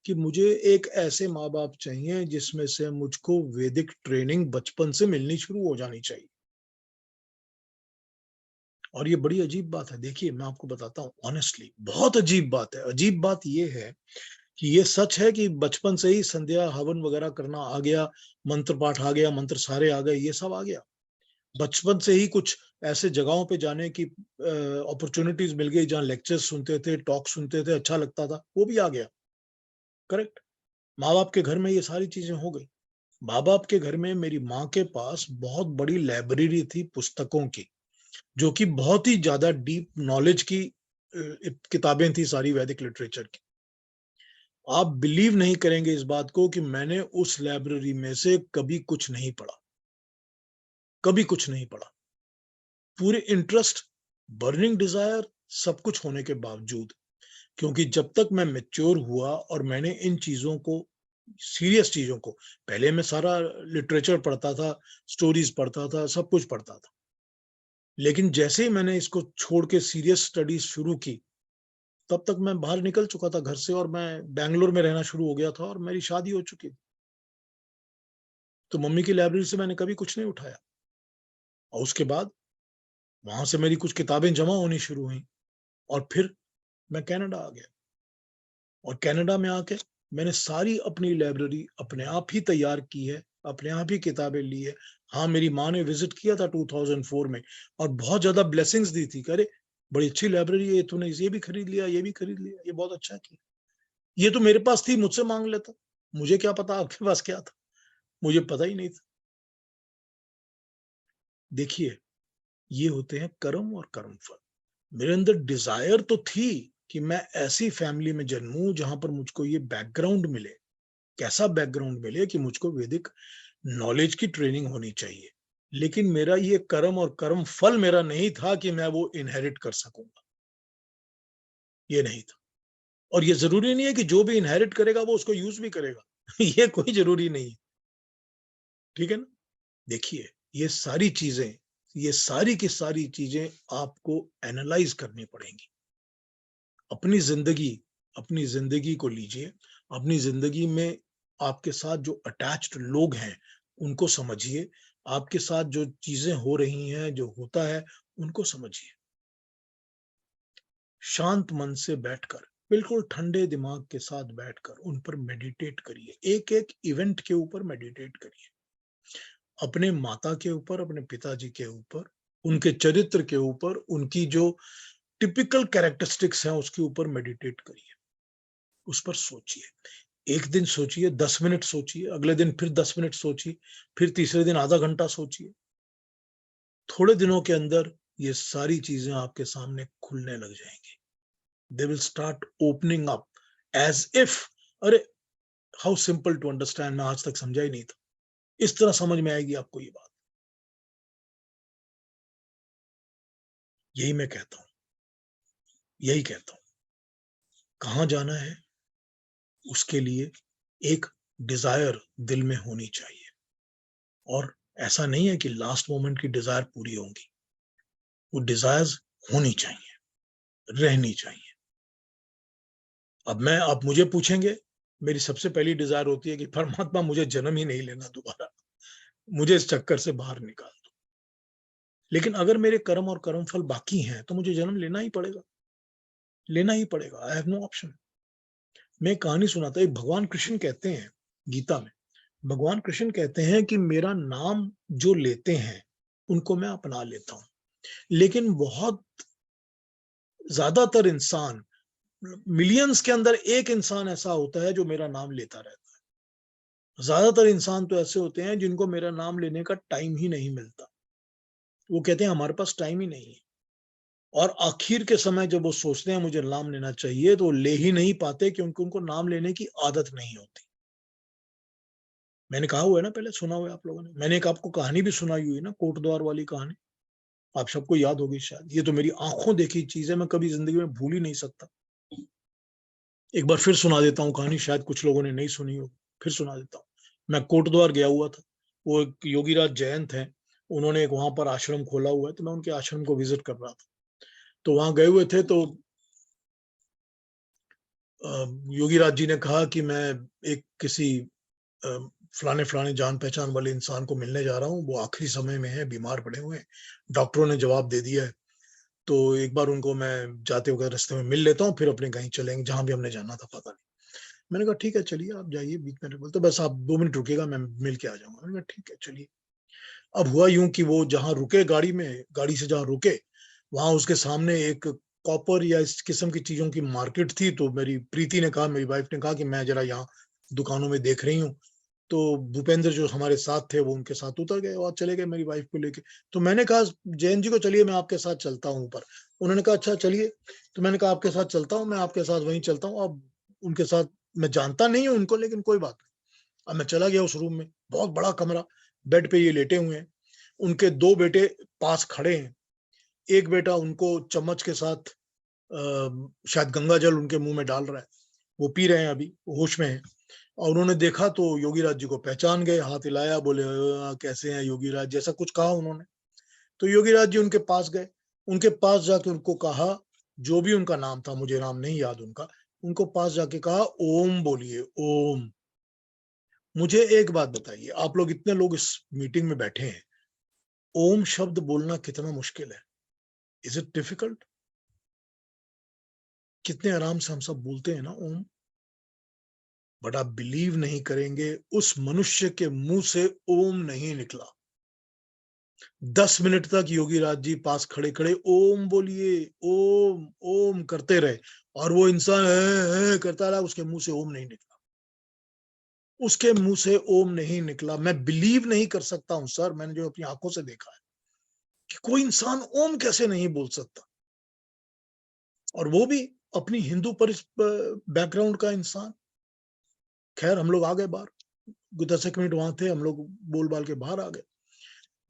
कि मुझे एक ऐसे माँ बाप चाहिए जिसमें से मुझको वैदिक ट्रेनिंग बचपन से मिलनी शुरू हो जानी चाहिए। और ये बड़ी अजीब बात है, देखिए मैं आपको बताता हूँ ऑनेस्टली, बहुत अजीब बात है। अजीब बात ये है कि ये सच है कि बचपन से ही संध्या हवन वगैरह करना आ गया, मंत्र पाठ आ गया, मंत्र सारे आ गए, ये सब आ गया। बचपन से ही कुछ ऐसे जगहों पे जाने की अपॉर्चुनिटीज मिल गई जहाँ लेक्चर्स सुनते थे, टॉक सुनते थे, अच्छा लगता था, वो भी आ गया। करेक्ट। माँ बाप के घर में ये सारी चीजें हो गई। माँ बाप के घर में मेरी माँ के पास बहुत बड़ी लाइब्रेरी थी पुस्तकों की, जो कि बहुत ही ज्यादा डीप नॉलेज की किताबें थी, सारी वैदिक लिटरेचर की। आप बिलीव नहीं करेंगे इस बात को कि मैंने उस लाइब्रेरी में से कभी कुछ नहीं पढ़ा, कभी कुछ नहीं पढ़ा। पूरे इंटरेस्ट, बर्निंग डिजायर, सब कुछ होने के बावजूद, क्योंकि जब तक मैं मैच्योर हुआ और मैंने इन चीजों को, सीरियस चीजों को, पहले मैं सारा लिटरेचर पढ़ता था, स्टोरीज पढ़ता था, सब कुछ पढ़ता था, लेकिन जैसे ही मैंने इसको छोड़ के सीरियस स्टडीज शुरू की, तब तक मैं बाहर निकल चुका था घर से और मैं बैंगलोर में रहना शुरू हो गया था और मेरी शादी हो चुकी थी। तो मम्मी की लाइब्रेरी से मैंने कभी कुछ नहीं उठाया। और उसके बाद वहां से मेरी कुछ किताबें जमा होनी शुरू हुई और फिर मैं कनाडा आ गया। और कनाडा में आके मैंने सारी अपनी लाइब्रेरी अपने आप ही तैयार की है, अपने आप ही किताबें ली है। हाँ, मेरी माँ ने विजिट किया था 2004 में और बहुत ज्यादा ब्लेसिंग्स दी थी, अरे बड़ी अच्छी लाइब्रेरी है, तूने ये भी खरीद लिया, ये भी खरीद लिया, ये बहुत अच्छा किया, ये तो मेरे पास थी, मुझसे मांग लेता, मुझे क्या पता आपके पास क्या था, मुझे पता ही नहीं था। देखिए, ये होते हैं कर्म और कर्म फल। मेरे अंदर डिजायर तो थी कि मैं ऐसी फैमिली में जन्मूं जहां पर मुझको ये बैकग्राउंड मिले। कैसा बैकग्राउंड मिले कि मुझको वैदिक नॉलेज की ट्रेनिंग होनी चाहिए, लेकिन मेरा ये कर्म और कर्म फल मेरा नहीं था कि मैं वो इनहेरिट कर सकूंगा। ये नहीं था। और ये जरूरी नहीं है कि जो भी इनहेरिट करेगा वो उसको यूज भी करेगा ये कोई जरूरी नहीं है, ठीक है ना। देखिए ये सारी चीजें, ये सारी की सारी चीजें आपको एनालाइज करनी पड़ेंगी। अपनी जिंदगी को लीजिए, अपनी जिंदगी में आपके साथ जो अटैच्ड लोग हैं उनको समझिए, आपके साथ जो चीजें हो रही हैं, जो होता है, उनको समझिए। शांत मन से बैठकर, बिल्कुल ठंडे दिमाग के साथ बैठकर उन पर मेडिटेट करिए, एक एक इवेंट के ऊपर मेडिटेट करिए, अपने माता के ऊपर, अपने पिताजी के ऊपर, उनके चरित्र के ऊपर, उनकी जो टिपिकल कैरेक्टरिस्टिक्स हैं उसके ऊपर मेडिटेट करिए, उस पर सोचिए। एक दिन सोचिए, 10 मिनट सोचिए, अगले दिन फिर 10 मिनट सोचिए, फिर तीसरे दिन आधा घंटा सोचिए। थोड़े दिनों के अंदर ये सारी चीजें आपके सामने खुलने लग जाएंगी। They will start opening up as if, अरे how simple to understand, मैं आज तक समझा ही नहीं था, इस तरह समझ में आएगी आपको ये बात। यही मैं कहता हूं, यही कहता हूं। कहां जाना है उसके लिए एक डिजायर दिल में होनी चाहिए, और ऐसा नहीं है कि लास्ट मोमेंट की डिजायर पूरी होंगी, वो डिजायर्स होनी चाहिए, रहनी चाहिए। अब आप मुझे पूछेंगे, मेरी सबसे पहली डिजायर होती है कि परमात्मा मुझे जन्म ही नहीं लेना दोबारा, मुझे इस चक्कर से बाहर निकाल दो। लेकिन अगर मेरे कर्म और कर्मफल बाकी हैं तो मुझे जन्म लेना ही पड़ेगा, लेना ही पड़ेगा। I have no option. मैं कहानी सुनाता, एक भगवान कृष्ण कहते हैं गीता में, भगवान कृष्ण कहते हैं कि मेरा नाम जो लेते हैं उनको मैं अपना लेता हूं, लेकिन बहुत ज्यादातर इंसान, मिलियंस के अंदर एक इंसान ऐसा होता है जो मेरा नाम लेता रहता है। ज्यादातर इंसान तो ऐसे होते हैं जिनको मेरा नाम लेने का टाइम ही नहीं मिलता। वो कहते हैं हमारे पास टाइम ही नहीं है, और आखिर के समय जब वो सोचते हैं मुझे नाम लेना चाहिए तो ले ही नहीं पाते, क्योंकि उनको नाम लेने की आदत नहीं होती। मैंने कहा हुआ है ना, पहले सुना हुआ है आप लोगों ने, मैंने एक आपको कहानी भी सुनाई हुई है ना, कोटद्वार वाली कहानी, आप सबको याद होगी शायद। ये तो मेरी आंखों देखी चीज है, मैं कभी जिंदगी में भूल ही नहीं सकता। एक बार फिर सुना देता हूँ कहानी, शायद कुछ लोगों ने नहीं सुनी हो, फिर सुना देता हूँ। मैं कोटद्वार गया हुआ था, वो एक योगीराज जैन थे, उन्होंने एक वहां पर आश्रम खोला हुआ है, तो मैं उनके आश्रम को विजिट कर रहा था। तो वहां गए हुए थे, तो योगीराज जी ने कहा कि मैं एक किसी फलाने फलाने जान पहचान वाले इंसान को मिलने जा रहा हूँ, वो आखिरी समय में है, बीमार पड़े हुए हैं, डॉक्टरों ने जवाब दे दिया है, तो एक बार उनको मैं जाते हुए रास्ते में मिल लेता हूँ, फिर अपने कहीं चलेंगे जहां भी हमने जाना था, पता नहीं। मैंने कहा ठीक है चलिए, आप जाइए। बीच में बोलते बस आप 2 मिनट रुकेगा, मैं मिल के आ जाऊंगा। मैंने कहा ठीक है चलिए। अब हुआ यूं कि वो जहां रुके गाड़ी में, गाड़ी से जहां रुके, वहां उसके सामने एक कॉपर या इस किस्म की चीजों की मार्केट थी। तो मेरी प्रीति ने कहा, मेरी वाइफ ने कहा कि मैं जरा यहाँ दुकानों में देख रही हूँ। तो भूपेंद्र जो हमारे साथ थे वो उनके साथ उतर गए और चले गए मेरी वाइफ को लेके। तो मैंने कहा जैन जी को, चलिए मैं आपके साथ चलता हूँ ऊपर। उन्होंने कहा अच्छा चलिए। तो मैंने कहा आपके साथ चलता हूँ, मैं आपके साथ वहीं चलता हूँ। अब उनके साथ मैं जानता नहीं हूँ उनको, लेकिन कोई बात नहीं। अब मैं चला गया उस रूम में, बहुत बड़ा कमरा, बेड पे ये लेटे हुए हैं, उनके 2 बेटे पास खड़े हैं। एक बेटा उनको चम्मच के साथ शायद गंगा जल उनके मुंह में डाल रहा है, वो पी रहे हैं, अभी होश में है। और उन्होंने देखा तो योगीराज जी को पहचान गए, हाथ हिलाया, बोले कैसे हैं योगीराज, जैसा कुछ कहा उन्होंने। तो योगीराज जी उनके पास गए, उनके पास जाके उनको कहा, जो भी उनका नाम था, मुझे नाम नहीं याद उनका, उनको पास जाके कहा ओम बोलिए, ओम। मुझे एक बात बताइए, आप लोग इतने लोग इस मीटिंग में बैठे हैं, ओम शब्द बोलना कितना मुश्किल है? Is it difficult? कितने आराम से हम सब बोलते हैं ना ओम। बट आप बिलीव नहीं करेंगे, उस मनुष्य के मुंह से ओम नहीं निकला। 10 मिनट तक योगीराज जी पास खड़े खड़े ओम बोलिए, ओम ओम करते रहे, और वो इंसान करता रहा, उसके मुंह से ओम नहीं निकला। उसके मुंह से ओम नहीं निकला। मैं बिलीव नहीं कर सकता हूं सर, मैंने जो अपनी आंखों से देखा है, कि कोई इंसान ओम कैसे नहीं बोल सकता, और वो भी अपनी हिंदू बैकग्राउंड का इंसान। खैर हम लोग आ गए बाहर, 10 मिनट वहां थे, हम लोग बोल बाल के बाहर आ गए।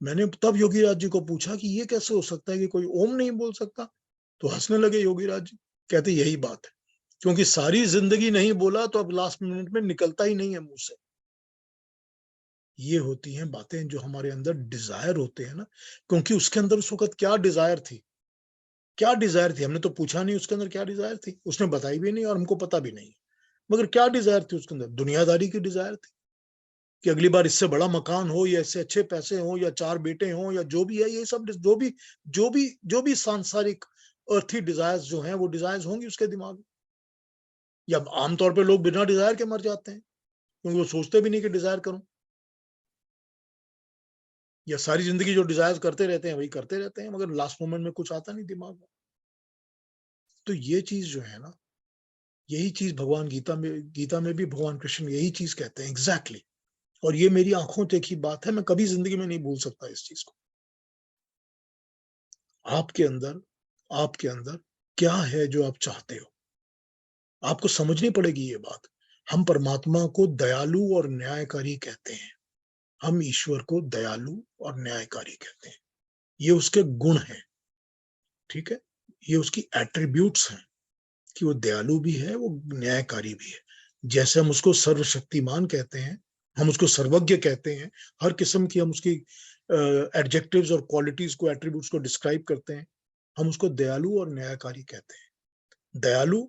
मैंने तब योगीराज जी को पूछा कि ये कैसे हो सकता है कि कोई ओम नहीं बोल सकता? तो हंसने लगे योगीराज जी, कहते यही बात है, क्योंकि सारी जिंदगी नहीं बोला तो अब लास्ट मिनट में निकलता ही नहीं है मुंह से। ये होती हैं बातें जो हमारे अंदर डिजायर होते हैं ना, क्योंकि उसके अंदर उस वक्त क्या डिजायर थी, क्या डिजायर थी हमने तो पूछा नहीं उसके अंदर क्या डिजायर थी, उसने बताई भी नहीं और हमको पता भी नहीं। मगर क्या डिजायर थी उसके अंदर? दुनियादारी की डिजायर थी कि अगली बार इससे बड़ा मकान हो, या इससे अच्छे पैसे हो, या 4 बेटे हो, या जो भी है, ये सब जो भी सांसारिक अर्थी डिजायर्स जो हैं वो डिजायर्स होंगी उसके दिमाग में। या आमतौर पे लोग बिना डिजायर के मर जाते हैं, क्योंकि वो सोचते भी नहीं कि डिजायर करूं। या सारी जिंदगी जो डिजायर करते रहते हैं वही करते रहते हैं, मगर लास्ट मोमेंट में कुछ आता नहीं दिमाग में। तो ये चीज जो है ना, यही चीज भगवान गीता में भी भगवान कृष्ण यही चीज कहते हैं एग्जैक्टली। और ये मेरी आंखों देखी बात है, मैं कभी जिंदगी में नहीं भूल सकता इस चीज को। आपके अंदर क्या है जो आप चाहते हो, आपको समझनी पड़ेगी ये बात। हम परमात्मा को दयालु और न्यायकारी कहते हैं, हम ईश्वर को दयालु और न्यायकारी कहते हैं। ये उसके गुण हैं, ठीक है, ये उसकी एट्रीब्यूट्स हैं कि वो दयालु भी है, वो न्यायकारी भी है। जैसे हम उसको सर्वशक्तिमान कहते हैं, हम उसको सर्वज्ञ कहते हैं, हर किस्म की हम उसकी एडजेक्टिव्स और क्वालिटीज को, एट्रीब्यूट्स को डिस्क्राइब करते हैं, हम उसको दयालु और न्यायकारी कहते हैं। दयालु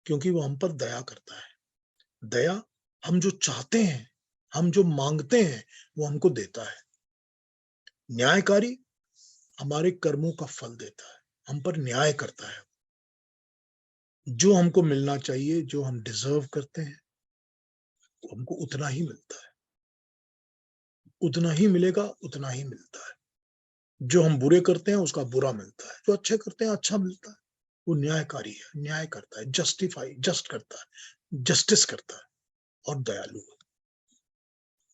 क्योंकि वो हम पर दया करता है, दया हम जो चाहते हैं, हम जो मांगते हैं वो हमको देता है। न्यायकारी हमारे कर्मों का फल देता है, हम पर न्याय करता है। जो हमको मिलना चाहिए, जो हम डिजर्व करते हैं, वो हमको उतना ही मिलता है, उतना ही मिलेगा, उतना ही मिलता है। जो हम बुरे करते हैं उसका बुरा मिलता है, जो अच्छे करते हैं अच्छा मिलता है। वो न्यायकारी है, न्याय करता है, जस्ट करता है, जस्टिस करता है और दयालु है।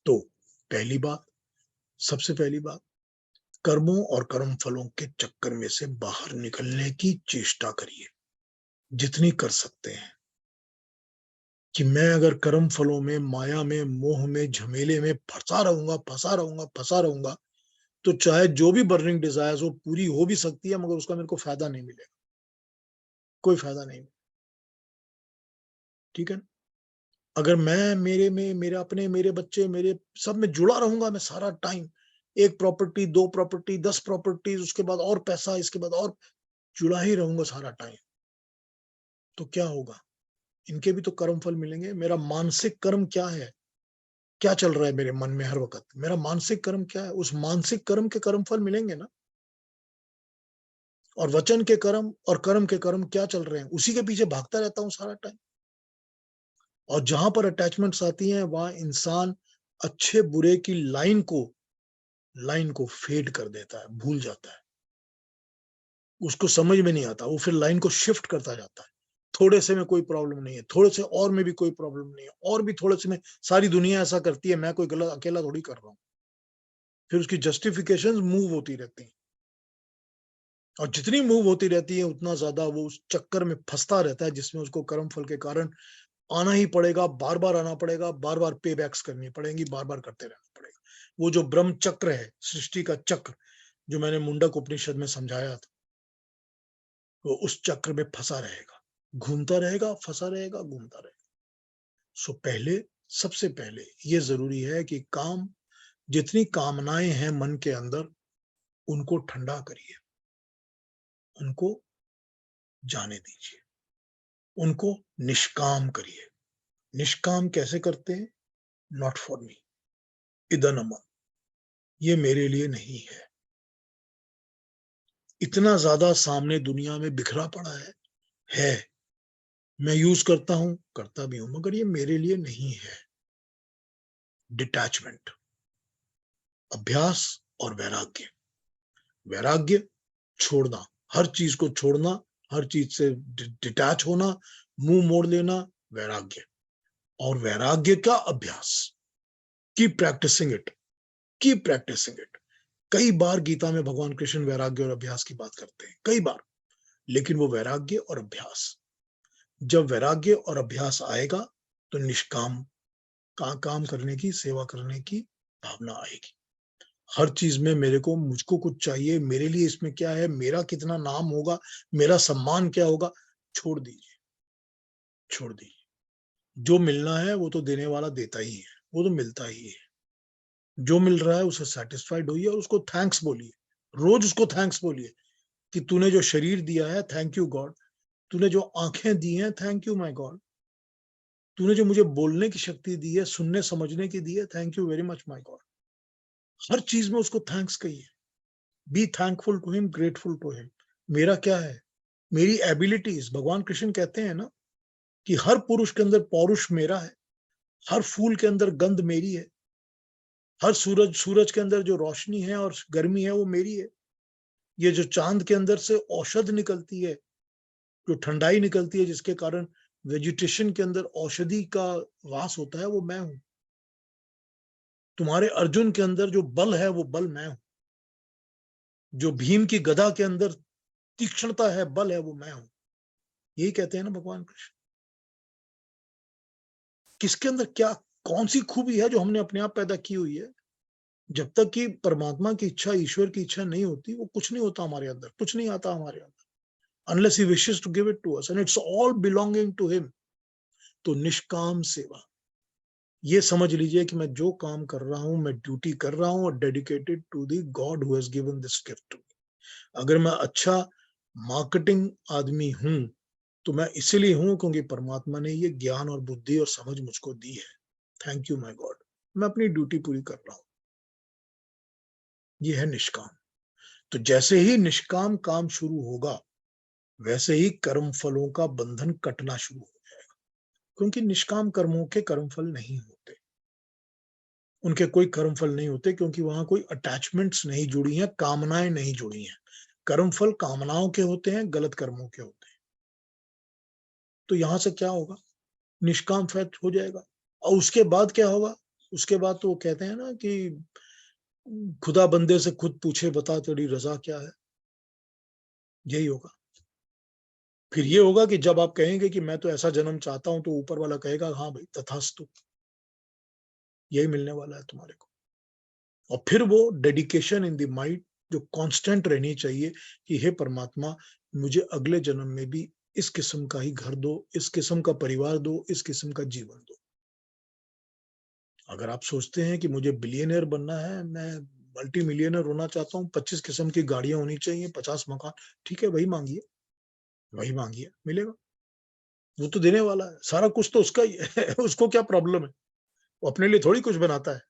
तो पहली बात, सबसे पहली बात, कर्मों और कर्म फलों के चक्कर में से बाहर निकलने की चेष्टा करिए जितनी कर सकते हैं। कि मैं अगर कर्म फलों में, माया में, मोह में, झमेले में फंसा रहूंगा, तो चाहे जो भी बर्निंग डिजायर्स हो पूरी हो भी सकती है, मगर उसका मेरे को फायदा नहीं मिलेगा, कोई फायदा नहीं। ठीक है ना? अगर मैं मेरे बच्चे, मेरे सब में जुड़ा रहूंगा मैं सारा टाइम, एक प्रॉपर्टी, 2 प्रॉपर्टी, 10 प्रॉपर्टीज, उसके बाद और पैसा, इसके बाद और, जुड़ा ही रहूंगा सारा टाइम, तो क्या होगा? इनके भी तो कर्म फल मिलेंगे। मेरा मानसिक कर्म क्या है, क्या चल रहा है मेरे मन में हर वक्त, मेरा मानसिक कर्म क्या है, उस मानसिक कर्म के कर्म फल मिलेंगे ना। और वचन के कर्म और कर्म के कर्म क्या चल रहे हैं, उसी के पीछे भागता रहता हूँ सारा टाइम। और जहां पर अटैचमेंट्स आती हैं वहां इंसान अच्छे बुरे की लाइन को फेड कर देता है, भूल जाता है, उसको समझ में नहीं आता, वो फिर लाइन को शिफ्ट करता जाता है। थोड़े से में कोई प्रॉब्लम नहीं है, थोड़े से और में भी कोई प्रॉब्लम नहीं है, और भी थोड़े से में सारी दुनिया ऐसा करती है, मैं कोई गलत अकेला थोड़ी कर रहा हूँ। फिर उसकी जस्टिफिकेशन मूव होती रहती है, और जितनी मूव होती रहती है उतना ज्यादा वो उस चक्कर में फंसता रहता है, जिसमें उसको कर्म फल के कारण आना ही पड़ेगा, बार बार आना पड़ेगा, बार बार पे बैक्स करनी पड़ेंगी, बार बार करते रहना पड़ेगा। वो जो ब्रह्म चक्र है, सृष्टि का चक्र, जो मैंने मुंडक उपनिषद में समझाया था, वो उस चक्र में फंसा रहेगा, घूमता रहेगा, फंसा रहेगा, घूमता रहेगा। सो सबसे पहले ये जरूरी है कि जितनी कामनाएं हैं मन के अंदर, उनको ठंडा करिए, उनको जाने दीजिए, उनको निष्काम करिए। निष्काम कैसे करते हैं? नॉट फॉर मी, इदनमन, ये मेरे लिए नहीं है। इतना ज्यादा सामने दुनिया में बिखरा पड़ा है, मैं यूज करता हूं, करता भी हूं, मगर ये मेरे लिए नहीं है। डिटैचमेंट, अभ्यास और वैराग्य। वैराग्य छोड़ना, हर चीज को छोड़ना, हर चीज से डिटैच होना, मुंह मोड़ लेना, वैराग्य। और वैराग्य का अभ्यास, keep practicing it, keep practicing it. कई बार गीता में भगवान कृष्ण वैराग्य और अभ्यास की बात करते हैं, कई बार, लेकिन वो वैराग्य और अभ्यास, जब वैराग्य और अभ्यास आएगा तो निष्काम काम करने की, सेवा करने की भावना आएगी। हर चीज में मुझको कुछ चाहिए, मेरे लिए इसमें क्या है, मेरा कितना नाम होगा, मेरा सम्मान क्या होगा, छोड़ दीजिए, छोड़ दीजिए। जो मिलना है वो तो देने वाला देता ही है, वो तो मिलता ही है। जो मिल रहा है उसे सेटिस्फाइड होइए और उसको थैंक्स बोलिए, रोज उसको थैंक्स बोलिए कि तूने जो शरीर दिया है, थैंक यू गॉड। तूने जो आंखें दी हैं, थैंक यू माय गॉड। तूने जो मुझे बोलने की शक्ति दी है, सुनने समझने की दी है, thank you very much my God. हर चीज में उसको थैंक्स कहिए। Be thankful to him, grateful to him. मेरा क्या है, मेरी एबिलिटीज, भगवान कृष्ण कहते हैं ना कि हर पुरुष के अंदर पौरुष मेरा है, हर फूल के अंदर गंध मेरी है, हर सूरज के अंदर जो रोशनी है और गर्मी है वो मेरी है। ये जो चांद के अंदर से औषध निकलती है, जो ठंडाई निकलती है, जिसके कारण वेजिटेशन के अंदर औषधि का वास होता है, वो मैं हूं। तुम्हारे अर्जुन के अंदर जो बल है वो बल मैं हूं। जो भीम की गदा के अंदर तीक्ष्णता है, बल है, वो मैं हूं। यही कहते हैं ना भगवान कृष्ण। किसके अंदर क्या, कौन सी खूबी है जो हमने अपने आप पैदा की हुई है? जब तक कि परमात्मा की इच्छा, ईश्वर की इच्छा नहीं होती, वो कुछ नहीं होता हमारे अंदर, कुछ नहीं आता हमारे अंदर, unless he wishes to give it to us and it's all belonging to him। तो निष्काम सेवा, ये समझ लीजिए कि मैं जो काम कर रहा हूं, मैं ड्यूटी कर रहा हूं और dedicated to the God who has given this gift to me. अगर मैं अच्छा मार्केटिंग आदमी हूं तो मैं इसीलिए हूं क्योंकि परमात्मा ने ये ज्ञान और बुद्धि और समझ मुझको दी है। Thank you my God. मैं अपनी ड्यूटी पूरी कर रहा हूं। ये है निष्काम। तो जैसे ही निष्काम काम शुरू होगा, वैसे ही कर्म फलों का बंधन कटना शुरू हो जाएगा। क्योंकि निष्काम कर्मों के कर्म फल नहीं होते, उनके कोई कर्म फल नहीं होते, क्योंकि वहां कोई अटैचमेंट्स नहीं जुड़ी हैं, कामनाएं नहीं जुड़ी हैं। कर्म फल कामनाओं के होते हैं, गलत कर्मों के होते हैं। तो यहां से क्या होगा, निष्काम फल हो जाएगा। और उसके बाद क्या होगा, उसके बाद तो वो कहते हैं ना कि खुदा बंदे से खुद पूछे, बता तेरी रजा क्या है। यही होगा। फिर ये होगा कि जब आप कहेंगे कि मैं तो ऐसा जन्म चाहता हूं, तो ऊपर वाला कहेगा हाँ भाई तथास्तु, यही मिलने वाला है तुम्हारे को। और फिर वो डेडिकेशन इन द माइंड जो कांस्टेंट रहनी चाहिए कि हे परमात्मा, मुझे अगले जन्म में भी इस किस्म का ही घर दो, इस किस्म का परिवार दो, इस किस्म का जीवन दो। अगर आप सोचते हैं कि मुझे बिलियनर बनना है, मैं मल्टी मिलियनर होना चाहता हूँ, 25 किस्म की गाड़ियां होनी चाहिए, 50 मकान, ठीक है, वही मांगिए, वही मांगिए, मिलेगा। वो तो देने वाला है, सारा कुछ तो उसका ही है। उसको क्या प्रॉब्लम है? वो अपने लिए थोड़ी कुछ बनाता है।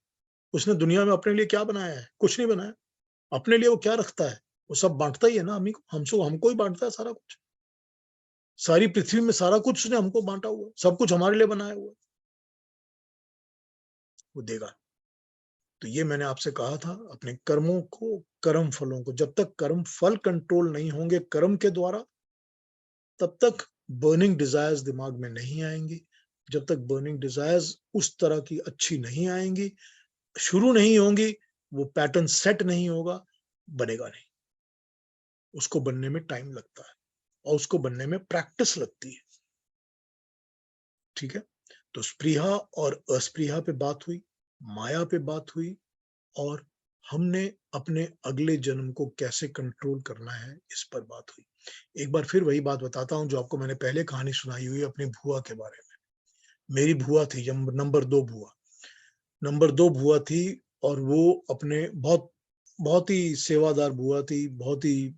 उसने दुनिया में अपने लिए क्या बनाया है? कुछ नहीं बनाया। अपने लिए वो क्या रखता है? वो सब बांटता ही है ना, हमको ही बांटता है सारा कुछ। सारी पृथ्वी में सारा कुछ उसने हमको बांटा हुआ, सब कुछ हमारे लिए बनाया हुआ। वो देगा। तो ये मैंने आपसे कहा था, अपने कर्मों को, कर्म फलों को, जब तक कर्म फल कंट्रोल नहीं होंगे कर्म के द्वारा, तब तक बर्निंग डिजायर्स दिमाग में नहीं आएंगी। जब तक बर्निंग डिजायर्स उस तरह की अच्छी नहीं आएंगी, शुरू नहीं होंगी, वो पैटर्न सेट नहीं होगा, बनेगा नहीं। उसको बनने में टाइम लगता है और उसको बनने में प्रैक्टिस लगती है। ठीक है। तो स्पृहा और अस्पृहा पे बात हुई, माया पे बात हुई, और हमने अपने अगले जन्म को कैसे कंट्रोल करना है इस पर बात हुई। एक बार फिर वही बात बताता हूं जो आपको मैंने पहले कहानी सुनाई हुई अपनी बुआ के बारे में। मेरी बुआ थी, नंबर 2 बुआ, नंबर 2 बुआ थी। और वो अपने बहुत बहुत ही सेवादार बुआ थी, बहुत ही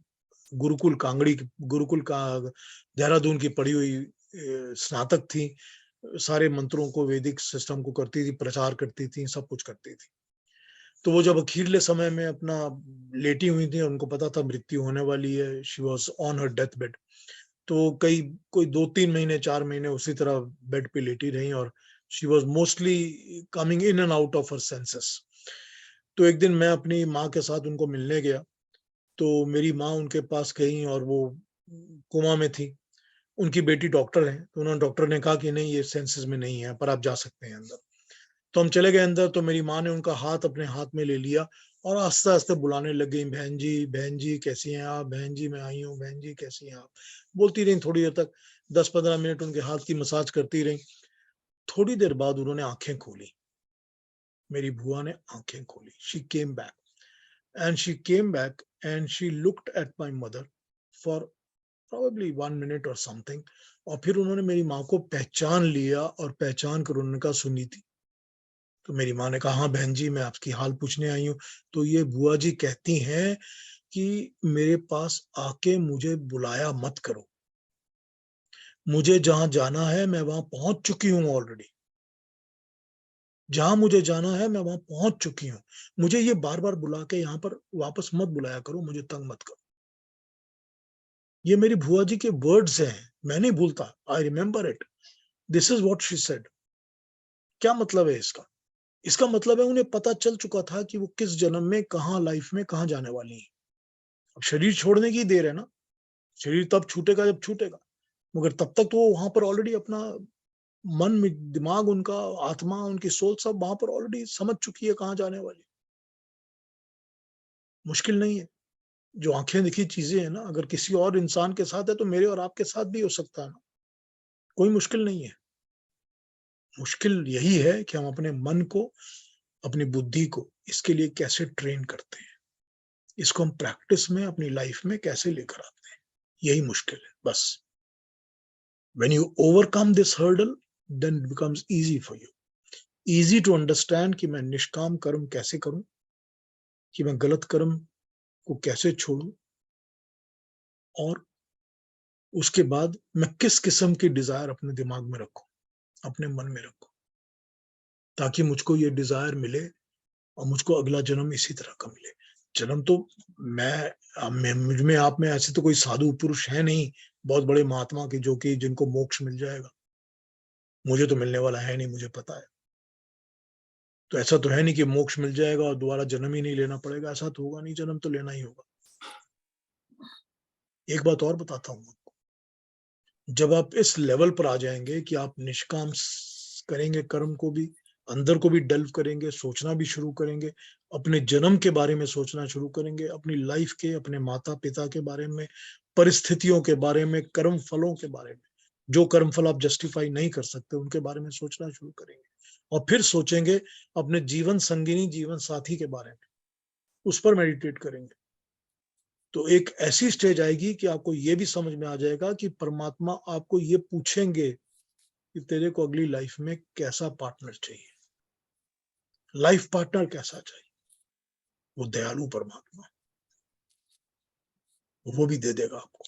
गुरुकुल कांगड़ी, गुरुकुल का देहरादून की पढ़ी हुई स्नातक थी। सारे मंत्रों को, वैदिक सिस्टम को करती थी, प्रचार करती थी, सब कुछ करती थी। तो वो जब अखीरले समय में अपना लेटी हुई थी, उनको पता था मृत्यु होने वाली है, she was on her death bed. तो कोई 2-3 महीने, 4 महीने उसी तरह बेड पे लेटी रही, और she was mostly coming in and out of her senses. तो एक दिन मैं अपनी माँ के साथ उनको मिलने गया, तो मेरी माँ उनके पास गई और वो कोमा में थी। उनकी बेटी डॉक्टर है, तो उन्होंने, डॉक्टर ने कहा कि नहीं ये सेंसेस में नहीं है, पर आप जा सकते हैं अंदर। तो हम चले गए अंदर, तो मेरी माँ ने उनका हाथ अपने हाथ में ले लिया और आस्ते आस्ते बुलाने लग गई, बहन जी कैसी हैं आप, बहन जी मैं आई हूँ, बहन जी कैसी हैं आप, बोलती रही थोड़ी देर तक। 10-15 मिनट उनके हाथ की मसाज करती रही। थोड़ी देर बाद उन्होंने आंखें खोली, मेरी बुआ ने आंखें खोली। She came back and she looked at my mother for probably 1 minute or something. और फिर उन्होंने मेरी माँ को पहचान लिया और पहचान कर उन्होंने कहा सुनीति। तो मेरी माँ ने कहा हाँ बहन जी मैं आपकी हाल पूछने आई हूँ। तो ये बुआ जी कहती हैं कि मेरे पास आके मुझे बुलाया मत करो, मुझे जहां जाना है मैं वहां पहुंच चुकी हूं ऑलरेडी, जहां मुझे जाना है मैं वहां पहुंच चुकी हूं, मुझे ये बार बार बुला के यहाँ पर वापस मत बुलाया करो, मुझे तंग मत करो। ये मेरी बुआ जी के वर्ड्स हैं, मैं नहीं भूलता, I remember it. This is what she said. क्या मतलब है इसका? इसका मतलब है उन्हें पता चल चुका था कि वो किस जन्म में कहाँ लाइफ में कहाँ जाने वाली है। अब शरीर छोड़ने की देर है ना, शरीर तब छूटेगा जब छूटेगा, मगर तब तक तो वो वहां पर ऑलरेडी अपना मन में दिमाग, उनका आत्मा, उनकी सोच सब वहां पर ऑलरेडी समझ चुकी है कहाँ जाने वाली। मुश्किल नहीं है, जो आंखें दिखी चीजें है ना, अगर किसी और इंसान के साथ है तो मेरे और आपके साथ भी हो सकता है ना, कोई मुश्किल नहीं है। मुश्किल यही है कि हम अपने मन को, अपनी बुद्धि को इसके लिए कैसे ट्रेन करते हैं, इसको हम प्रैक्टिस में अपनी लाइफ में कैसे लेकर आते हैं, यही मुश्किल है बस। When you overcome this hurdle, then it becomes easy for you. Easy to understand कि मैं निष्काम कर्म कैसे करूं, कि मैं गलत कर्म को कैसे छोड़ूं, और उसके बाद मैं किस किस्म की डिजायर अपने दिमाग में रखूं, अपने मन में रखूं, ताकि मुझको ये डिजायर मिले और मुझको अगला जन्म इसी तरह का मिले। जन्म तो मुझ में आप में ऐसे तो कोई साधु पुरुष है नहीं बहुत बड़े महात्मा के जो कि जिनको मोक्ष मिल जाएगा, मुझे तो मिलने वाला है नहीं, मुझे पता है। तो ऐसा तो है नहीं कि मोक्ष मिल जाएगा और दोबारा जन्म ही नहीं लेना पड़ेगा, ऐसा तो होगा नहीं, जन्म तो लेना ही होगा। एक बात और बताता हूं आपको, जब आप इस लेवल पर आ जाएंगे कि आप निष्काम करेंगे कर्म को भी, अंदर को भी डेल्व करेंगे, सोचना भी शुरू करेंगे, अपने जन्म के बारे में सोचना शुरू करेंगे, अपनी लाइफ के, अपने माता पिता के बारे में, परिस्थितियों के बारे में, कर्म फलों के बारे में, जो कर्म फल आप जस्टिफाई नहीं कर सकते उनके बारे में सोचना शुरू करेंगे, और फिर सोचेंगे अपने जीवन संगिनी, जीवन साथी के बारे में, उस पर मेडिटेट करेंगे। तो एक ऐसी स्टेज आएगी कि आपको ये भी समझ में आ जाएगा कि परमात्मा आपको ये पूछेंगे कि तेरे को अगली लाइफ में कैसा पार्टनर चाहिए, लाइफ पार्टनर कैसा चाहिए। वो दयालु परमात्मा, वो भी दे देगा आपको,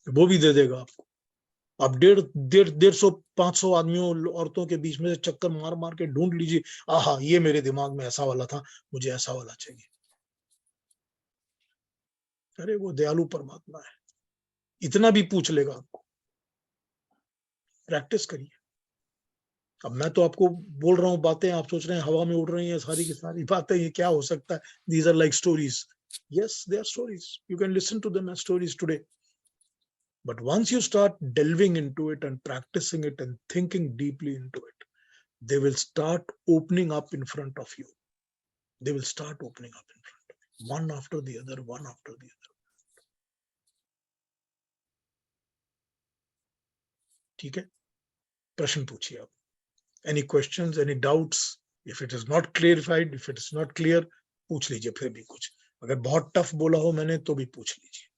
वो भी दे देगा आपको। आप 150-500 आदमियों, औरतों के बीच में से चक्कर मार मार के ढूंढ लीजिए, आहा ये मेरे दिमाग में ऐसा वाला था, मुझे ऐसा वाला चाहिए। अरे वो दयालु परमात्मा है, इतना भी पूछ लेगा आपको। प्रैक्टिस करिए। अब मैं तो आपको बोल रहा हूँ बातें, आप सोच रहे हैं हवा में उड़ रही हैं सारी की सारी बातें, ये क्या हो सकता है? These are like stories. Yes, they are stories. You can listen to them as stories today. But once you start delving into it and practicing it and thinking deeply into it, they will start opening up in front of you. They will start opening up in front of you, one after the other, one after the other. ठीक है, प्रश्न पूछिए आप। Any questions, any doubts? If it is not clarified, if it is not clear, पूछ लीजिए फिर भी कुछ। अगर बहुत टफ बोला हो मैंने तो भी पूछ लीजिए।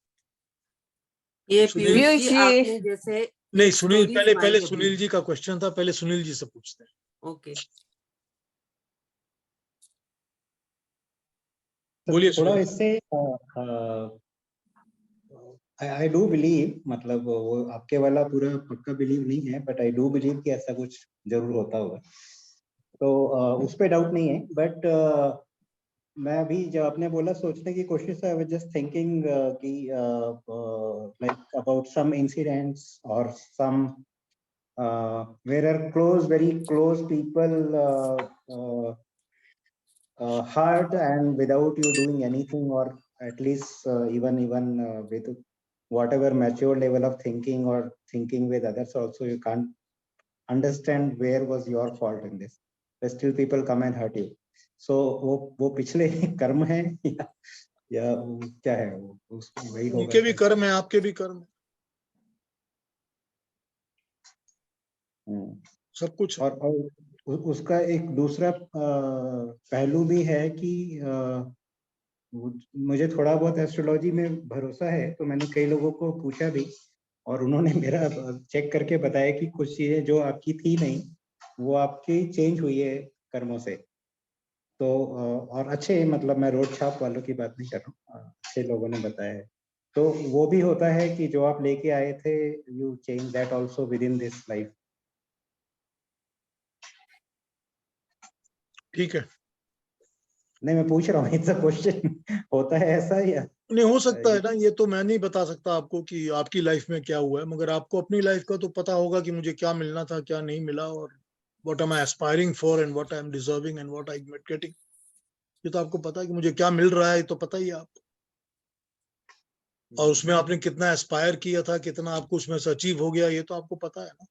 ये सुनील पीयूष जी, जी। आपने जैसे नहीं, एक सुनील story पहले सुनाई अभी। सुनील जी का क्वेश्चन था, पहले सुनील जी से पूछते हैं। ओके, बोलिए थोड़ा सुनील। इससे आई डू बिलीव, मतलब वो आपके वाला पूरा पक्का बिलीव नहीं है, बट आई डू बिलीव कि ऐसा कुछ जरूर होता होगा, तो उस पे डाउट नहीं है। बट मैं अभी जब आपने बोला सोचने की कोशिश, आई वाज जस्ट थिंकिंग कि लाइक अबाउट सम इंसिडेंट्स और some where are close, very close people hurt and without you doing anything, or at least even with whatever mature level of thinking or thinking with others also, you can't understand where was your fault in this, but still people come and hurt you. So वो पिछले कर्म है या क्या है, वो वही होगा। उनके भी कर्म है, आपके भी कर्म है, सब कुछ है। और उसका एक दूसरा पहलू भी है कि मुझे थोड़ा बहुत एस्ट्रोलॉजी में भरोसा है, तो मैंने कई लोगों को पूछा भी और उन्होंने मेरा चेक करके बताया कि कुछ चीजें जो आपकी थी नहीं वो आपकी चेंज हुई है कर्मों से। तो और अच्छे, मतलब मैं रोड छाप वालों की बात नहीं कर रहा हूँ, अच्छे लोगों ने बताया है। तो वो भी होता है कि जो आप लेके आए थे, you change that also with in this life. ठीक है, नहीं, मैं पूछ रहा हूँ, इट्स अ क्वेश्चन, होता है ऐसा या नहीं हो सकता है ना, ये तो मैं नहीं बता सकता आपको कि आपकी लाइफ में क्या हुआ है, मगर आपको अपनी लाइफ का तो पता होगा कि मुझे क्या मिलना था, क्या नहीं मिला, और what am I aspiring for and what I am deserving and what I am getting. ये तो आपको पता है कि मुझे क्या मिल रहा है, ये तो पता ही है आपको। और उसमें आपने कितना एस्पायर किया था, कितना आपको उसमें से अचीव हो गया, ये तो आपको पता है ना।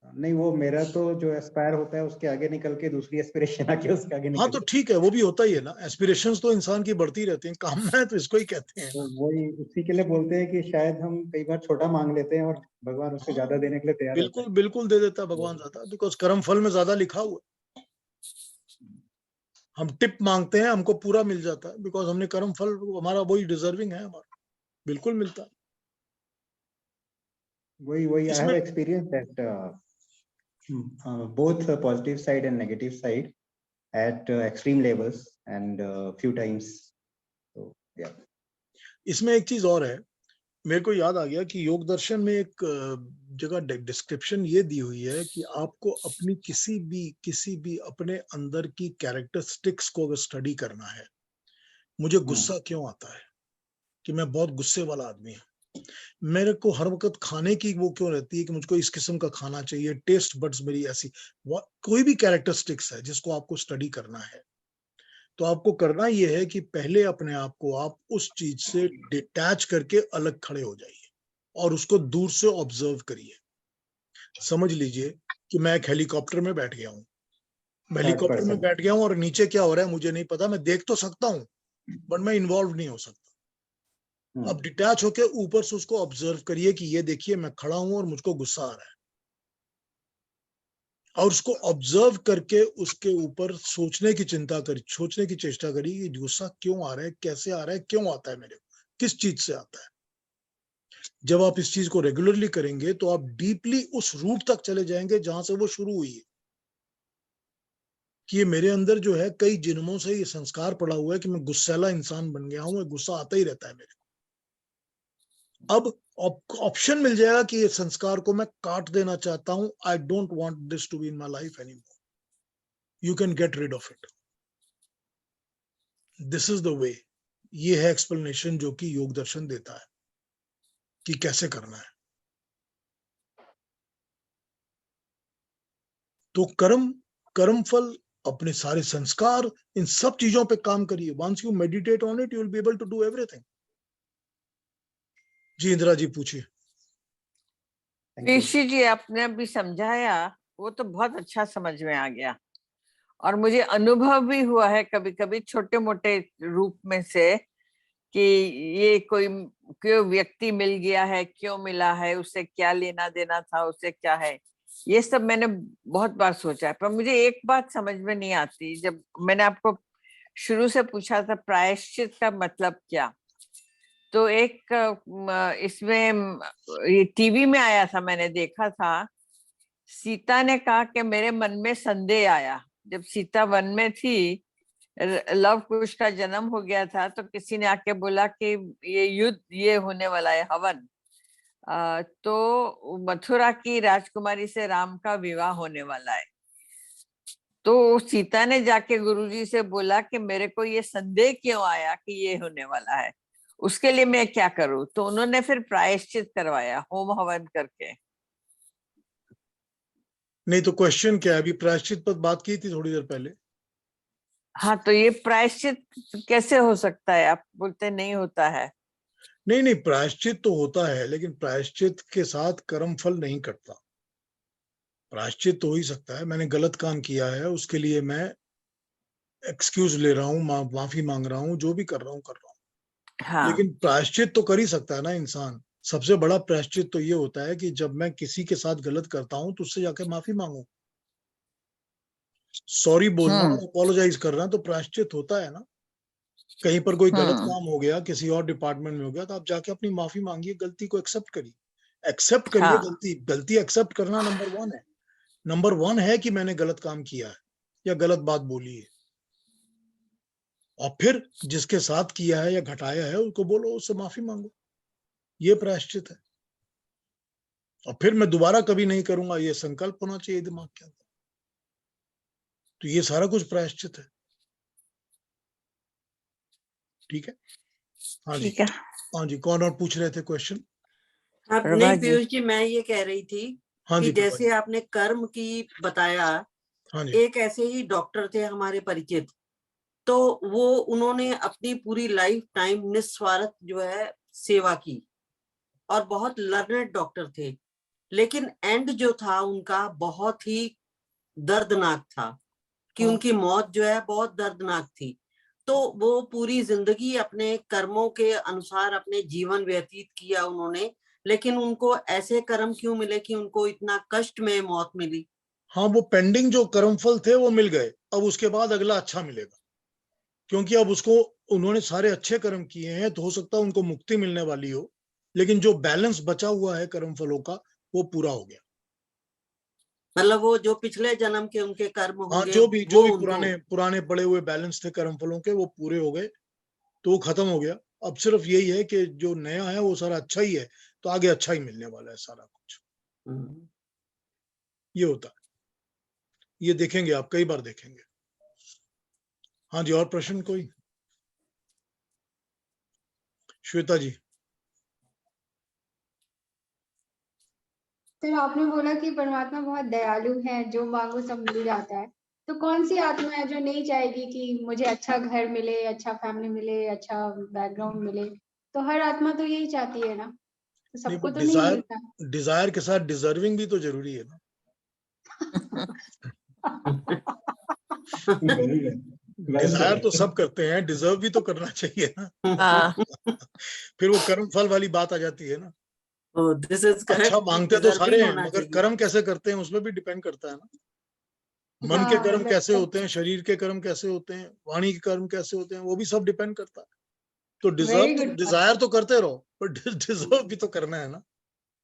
नहीं, वो मेरा तो जो एस्पायर होता है उसके आगे निकल के दूसरी एस्पिरेशन आके उसके आगे हाँ निकल तो के, ठीक है, वो भी होता ही है ना, एस्पिरेशंस तो इंसान की बढ़ती रहती हैं, कामनाएं तो इसको ही कहते हैं तो ना। वही उसी के लिए बोलते हैं कि शायद हम कई बार छोटा मांग लेते हैं और भगवान उससे ज्यादा हाँ, देने के लिए तैयार होता बिल्कुल बिल्कुल दे देता है है। भगवान ज्यादा, बिकॉज कर्म फल में ज्यादा लिखा हुआ है। हम टिप मांगते हैं, हमको पूरा मिल जाता है, बिकॉज हमने कर्म फल, हमारा वही डिजर्विंग है हमारा, बिल्कुल मिलता है वही आई हैव इसमें। Experience that both positive side and negative side at extreme levels and few times. So yeah. इसमें एक चीज और है, मेरे को याद आ गया कि योग दर्शन में एक जगह डिस्क्रिप्शन ये दी हुई है कि आपको अपनी किसी भी अपने अंदर की कैरेक्टरिस्टिक्स को अगर स्टडी करना है, मुझे गुस्सा क्यों आता है, कि मैं बहुत गुस्से वाला आदमी हूँ, मेरे को हर वक्त खाने की वो क्यों रहती है कि मुझको इस किस्म का खाना चाहिए, टेस्ट बड्स मेरी ऐसी, कोई भी कैरेक्टरिस्टिक्स है जिसको आपको स्टडी करना है, तो आपको करना यह है कि पहले अपने आप को आप उस चीज से डिटैच करके अलग खड़े हो जाइए और उसको दूर से ऑब्जर्व करिए। समझ लीजिए कि मैं एक हेलीकॉप्टर में बैठ गया हूँ, मैं Third हेलीकॉप्टर में person. बैठ गया हूँ और नीचे क्या हो रहा है मुझे नहीं पता, मैं देख तो सकता हूँ बट मैं इन्वॉल्व नहीं हो सकता। अब डिटैच होके ऊपर से उसको ऑब्जर्व करिए कि ये देखिए मैं खड़ा हूं और मुझको गुस्सा आ रहा है, और उसको ऑब्जर्व करके उसके ऊपर सोचने की चेष्टा करिए कि गुस्सा क्यों आ रहा है, कैसे आ रहा है, क्यों आता है मेरे को, किस चीज से आता है। जब आप इस चीज को रेगुलरली करेंगे तो आप डीपली उस रूट तक चले जाएंगे जहां से वो शुरू हुई है, कि ये मेरे अंदर जो है कई जन्मों से ये संस्कार पड़ा हुआ है कि मैं गुस्सैला इंसान बन गया हूं, गुस्सा आता ही रहता है मेरे को। अब ऑप्शन मिल जाएगा कि ये संस्कार को मैं काट देना चाहता हूं, I don't want this to be in my life any more, you can get rid of it, this is the way. ये है एक्सप्लेनेशन जो कि योग दर्शन देता है कि कैसे करना है। तो कर्म फल, अपने सारे संस्कार, इन सब चीजों पे काम करिए। Once you meditate on it you will be able to do everything. जी इंदिरा जी पूछिए। ऋषि जी, आपने अभी समझाया वो तो बहुत अच्छा समझ में आ गया, और मुझे अनुभव भी हुआ है कभी कभी छोटे मोटे रूप में से कि ये क्यों व्यक्ति मिल गया है, क्यों मिला है, उससे क्या लेना देना था, उससे क्या है, ये सब मैंने बहुत बार सोचा है। पर मुझे एक बात समझ में नहीं आती, जब मैंने आपको शुरू से पूछा था प्रायश्चित का मतलब क्या, तो एक इसमें ये टीवी में आया था, मैंने देखा था, सीता ने कहा कि मेरे मन में संदेह आया जब सीता वन में थी, लव कुश का जन्म हो गया था, तो किसी ने आके बोला कि ये युद्ध ये होने वाला है, हवन, तो मथुरा की राजकुमारी से राम का विवाह होने वाला है। तो सीता ने जाके गुरुजी से बोला कि मेरे को ये संदेह क्यों आया कि ये होने वाला है, उसके लिए मैं क्या करूं। तो उन्होंने फिर प्रायश्चित करवाया होम हवन करके। नहीं तो क्वेश्चन क्या है, अभी प्रायश्चित पर बात की थी थोड़ी देर पहले। हाँ, तो ये प्रायश्चित कैसे हो सकता है, आप बोलते नहीं होता है। नहीं प्रायश्चित तो होता है, लेकिन प्रायश्चित के साथ कर्म फल नहीं कटता। प्रायश्चित तो हो ही सकता है, मैंने गलत काम किया है उसके लिए मैं एक्सक्यूज ले रहा हूँ, माफी मांग रहा हूँ, जो भी कर रहा हूँ, हाँ। लेकिन प्रायश्चित तो कर ही सकता है ना इंसान। सबसे बड़ा प्रायश्चित तो ये होता है कि जब मैं किसी के साथ गलत करता हूं तो उससे जाके माफी मांगू, सॉरी बोलना और अपोलोजाइज करना तो प्रायश्चित होता है ना। कहीं पर कोई गलत काम हो गया, किसी और डिपार्टमेंट में हो गया, तो आप जाके अपनी माफी मांगिए, गलती को एक्सेप्ट करिए, एक्सेप्ट करिए। हाँ। गलती एक्सेप्ट करना नंबर 1 है। नंबर 1 है कि मैंने गलत काम किया है या गलत बात बोली है, और फिर जिसके साथ किया है या घटाया है उसको बोलो, उससे माफी मांगो, ये प्रायश्चित है। और फिर मैं दोबारा कभी नहीं करूंगा, ये संकल्प होना चाहिए दिमाग के अंदर। तो ये सारा कुछ प्रायश्चित है। ठीक है, हाँ जी, ठीक है। हाँ जी, कौन और पूछ रहे थे क्वेश्चन? हाँ, प्रभा नहीं जी। पीयूष जी, मैं ये कह रही थी हाँ कि जी प्रभा जैसे जी, आपने कर्म की बताया, हाँ जी, एक ऐसे ही डॉक्टर थे हमारे परिचित, तो वो उन्होंने अपनी पूरी लाइफ टाइम निस्वार्थ जो है सेवा की, और बहुत लर्नेड डॉक्टर थे, लेकिन एंड जो था उनका बहुत ही दर्दनाक था, कि हाँ। उनकी मौत जो है बहुत दर्दनाक थी। तो वो पूरी जिंदगी अपने कर्मों के अनुसार अपने जीवन व्यतीत किया उन्होंने, लेकिन उनको ऐसे कर्म क्यों मिले कि उनको इतना कष्ट में मौत मिली? हाँ, वो पेंडिंग जो कर्मफल थे वो मिल गए, अब उसके बाद अगला अच्छा मिलेगा, क्योंकि अब उसको उन्होंने सारे अच्छे कर्म किए हैं, तो हो सकता है उनको मुक्ति मिलने वाली हो, लेकिन जो बैलेंस बचा हुआ है कर्मफलों का वो पूरा हो गया। मतलब वो जो पिछले जन्म के उनके कर्म हाँ, होंगे जो भी वो उनको, पुराने पड़े हुए बैलेंस थे कर्मफलों के, वो पूरे हो गए, तो वो खत्म हो गया। अब सिर्फ यही है कि जो नया है वो सारा अच्छा ही है, तो आगे अच्छा ही मिलने वाला है सारा कुछ। ये होता है, ये देखेंगे आप, कई बार देखेंगे। हाँ जी, और प्रश्न कोई? श्वेता जी। तो आपने बोला कि परमात्मा बहुत दयालु है, जो मांगो सब मिल जाता है। तो कौन सी आत्मा है जो नहीं चाहेगी कि मुझे अच्छा घर मिले, अच्छा फैमिली मिले, अच्छा बैकग्राउंड मिले? तो हर आत्मा तो यही चाहती है ना, तो नहीं, सबको वो तो नहीं मिलता। डिजायर के साथ डिजर्विंग भी तो जरूरी है ना। Very good. Well desire said. तो सब करते हैं, डिजर्व भी तो करना चाहिए ना। हाँ। फिर वो कर्म फल वाली बात आ जाती है ना। दिस इज अच्छा करेक्ट, मांगते तो सारे हैं, होना मगर चाहिए। कर्म कैसे करते हैं उसमें भी डिपेंड करता है ना। मन के हाँ, कर्म कैसे होते हैं, शरीर के कर्म कैसे होते हैं, वाणी के कर्म कैसे होते हैं, वो भी सब डिपेंड करता है। तो वेरी गुड। डिजायर तो करते रहो, पर डिजर्व भी तो करना है ना।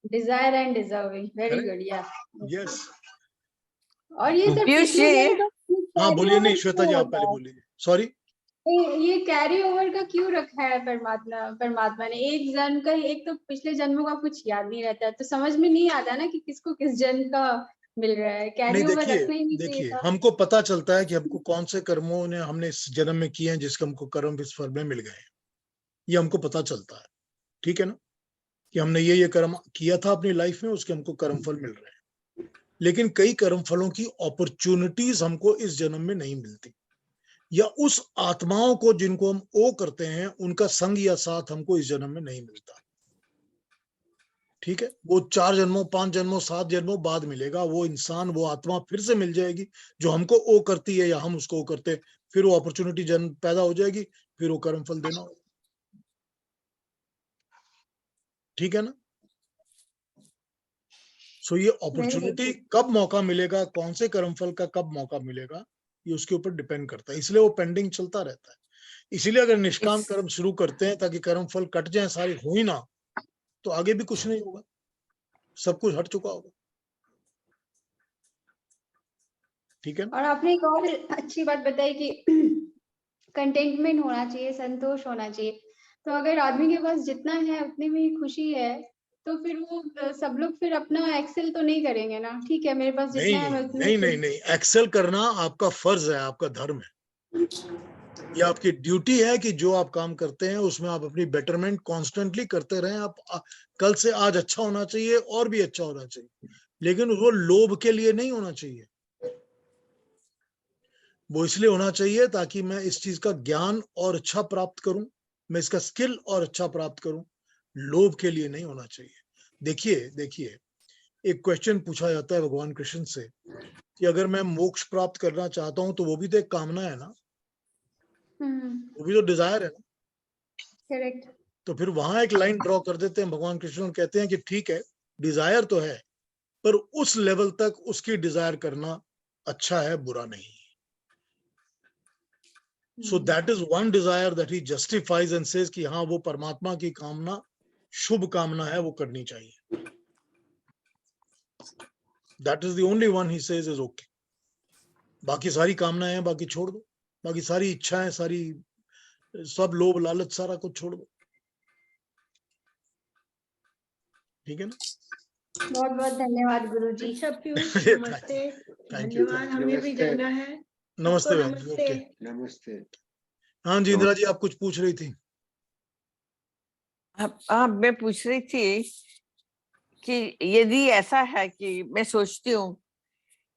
Desire and deserving, very good. या यस। और ये सर पीयूष पिछले जी। जन्म का हाँ carry बोलिए, नहीं over श्वेता क्यों जी आप होता पहले है? बोलिए, सॉरी। ये कैरी ओवर का क्यों रखा है परमात्मा ने? एक जन्म का, एक तो पिछले जन्मों का कुछ याद नहीं रहता है, तो समझ में नहीं आता ना कि किसको किस जन्म का मिल रहा है। नहीं कैरी ओवर देखिए, रखना ही नहीं चाहिए था। हमको पता चलता है कि हमको कौन से कर्मों ने हमने इस जन्म में किए हैं जिसके हमको कर्म इस फल में मिल गए हैं, ये हमको पता चलता है। ठीक है ना, कि हमने ये कर्म किया था अपनी लाइफ में, उसके हमको कर्म फल मिल रहे हैं। लेकिन कई कर्म फलों की अपॉर्चुनिटीज हमको इस जन्म में नहीं मिलती, या उस आत्माओं को जिनको हम ओ करते हैं उनका संग या साथ हमको इस जन्म में नहीं मिलता। ठीक है, वो 4 जन्मों, 5 जन्मों, 7 जन्मों बाद मिलेगा। वो इंसान, वो आत्मा फिर से मिल जाएगी जो हमको ओ करती है या हम उसको ओ करते हैं, फिर वो अपॉर्चुनिटी जन्म पैदा हो जाएगी, फिर वो कर्म फल देना होगा। ठीक है ना। सो ये अपॉर्चुनिटी कब मौका मिलेगा, कौन से कर्मफल का कब मौका मिलेगा, ये उसके ऊपर डिपेंड करता है, इसलिए वो पेंडिंग चलता रहता है। इसीलिए अगर निष्काम कर्म शुरू करते हैं ताकि कर्मफल कट जाए सारे, हो ही ना, तो आगे भी कुछ नहीं होगा, सब कुछ हट चुका होगा। ठीक है ना। और आपने एक और अच्छी बात बताई कि कंटेंटमेंट होना चाहिए, संतोष होना चाहिए। तो अगर आदमी के पास जितना है उतने में ही खुशी है, तो फिर वो सब लोग फिर अपना एक्सेल तो नहीं करेंगे ना। ठीक है, मेरे पास जितना है मैं उतने नहीं नहीं नहीं, एक्सेल करना आपका फर्ज है, आपका धर्म है, ये आपकी ड्यूटी है कि जो आप काम करते हैं उसमें आप अपनी बेटरमेंट कॉन्स्टेंटली करते रहें। आप कल से आज अच्छा होना चाहिए और भी अच्छा होना चाहिए, लेकिन वो लोभ के लिए नहीं होना चाहिए। वो इसलिए होना चाहिए ताकि मैं इस चीज का ज्ञान और अच्छा प्राप्त करूं, मैं इसका स्किल और अच्छा प्राप्त करूं, लोभ के लिए नहीं होना चाहिए। देखिए एक क्वेश्चन पूछा जाता है भगवान कृष्ण से कि अगर मैं मोक्ष प्राप्त करना चाहता हूं तो वो भी तो एक कामना है ना, वो भी तो डिजायर है ना। करेक्ट। तो फिर वहां एक लाइन ड्रॉ कर देते हैं भगवान कृष्ण और कहते हैं कि ठीक है, डिजायर तो है, पर उस लेवल तक उसकी डिजायर करना अच्छा है, बुरा नहीं। So that is one desire that he justifies and says कि हाँ वो परमात्मा की कामना शुभ कामना है, वो करनी चाहिए. That is the only one he says is okay. बाकी सारी कामनाएं हैं, बाकी छोड़ दो, बाकी सारी इच्छाएं, सारी सब लोभ लालच सारा कुछ छोड़ दो. ठीक है ना? बहुत बहुत धन्यवाद गुरुजी. अच्छा पीयूष, अरे, नमस्ते. thank you. धन्यवाद, हमें भी जाना है. नमस्ते आपको बहन जी. नमस्ते. ओके. नमस्ते. हाँ जी इंदिरा जी, आप कुछ पूछ रही थी. हाँ, मैं पूछ रही थी कि यदि ऐसा है कि मैं सोचती हूँ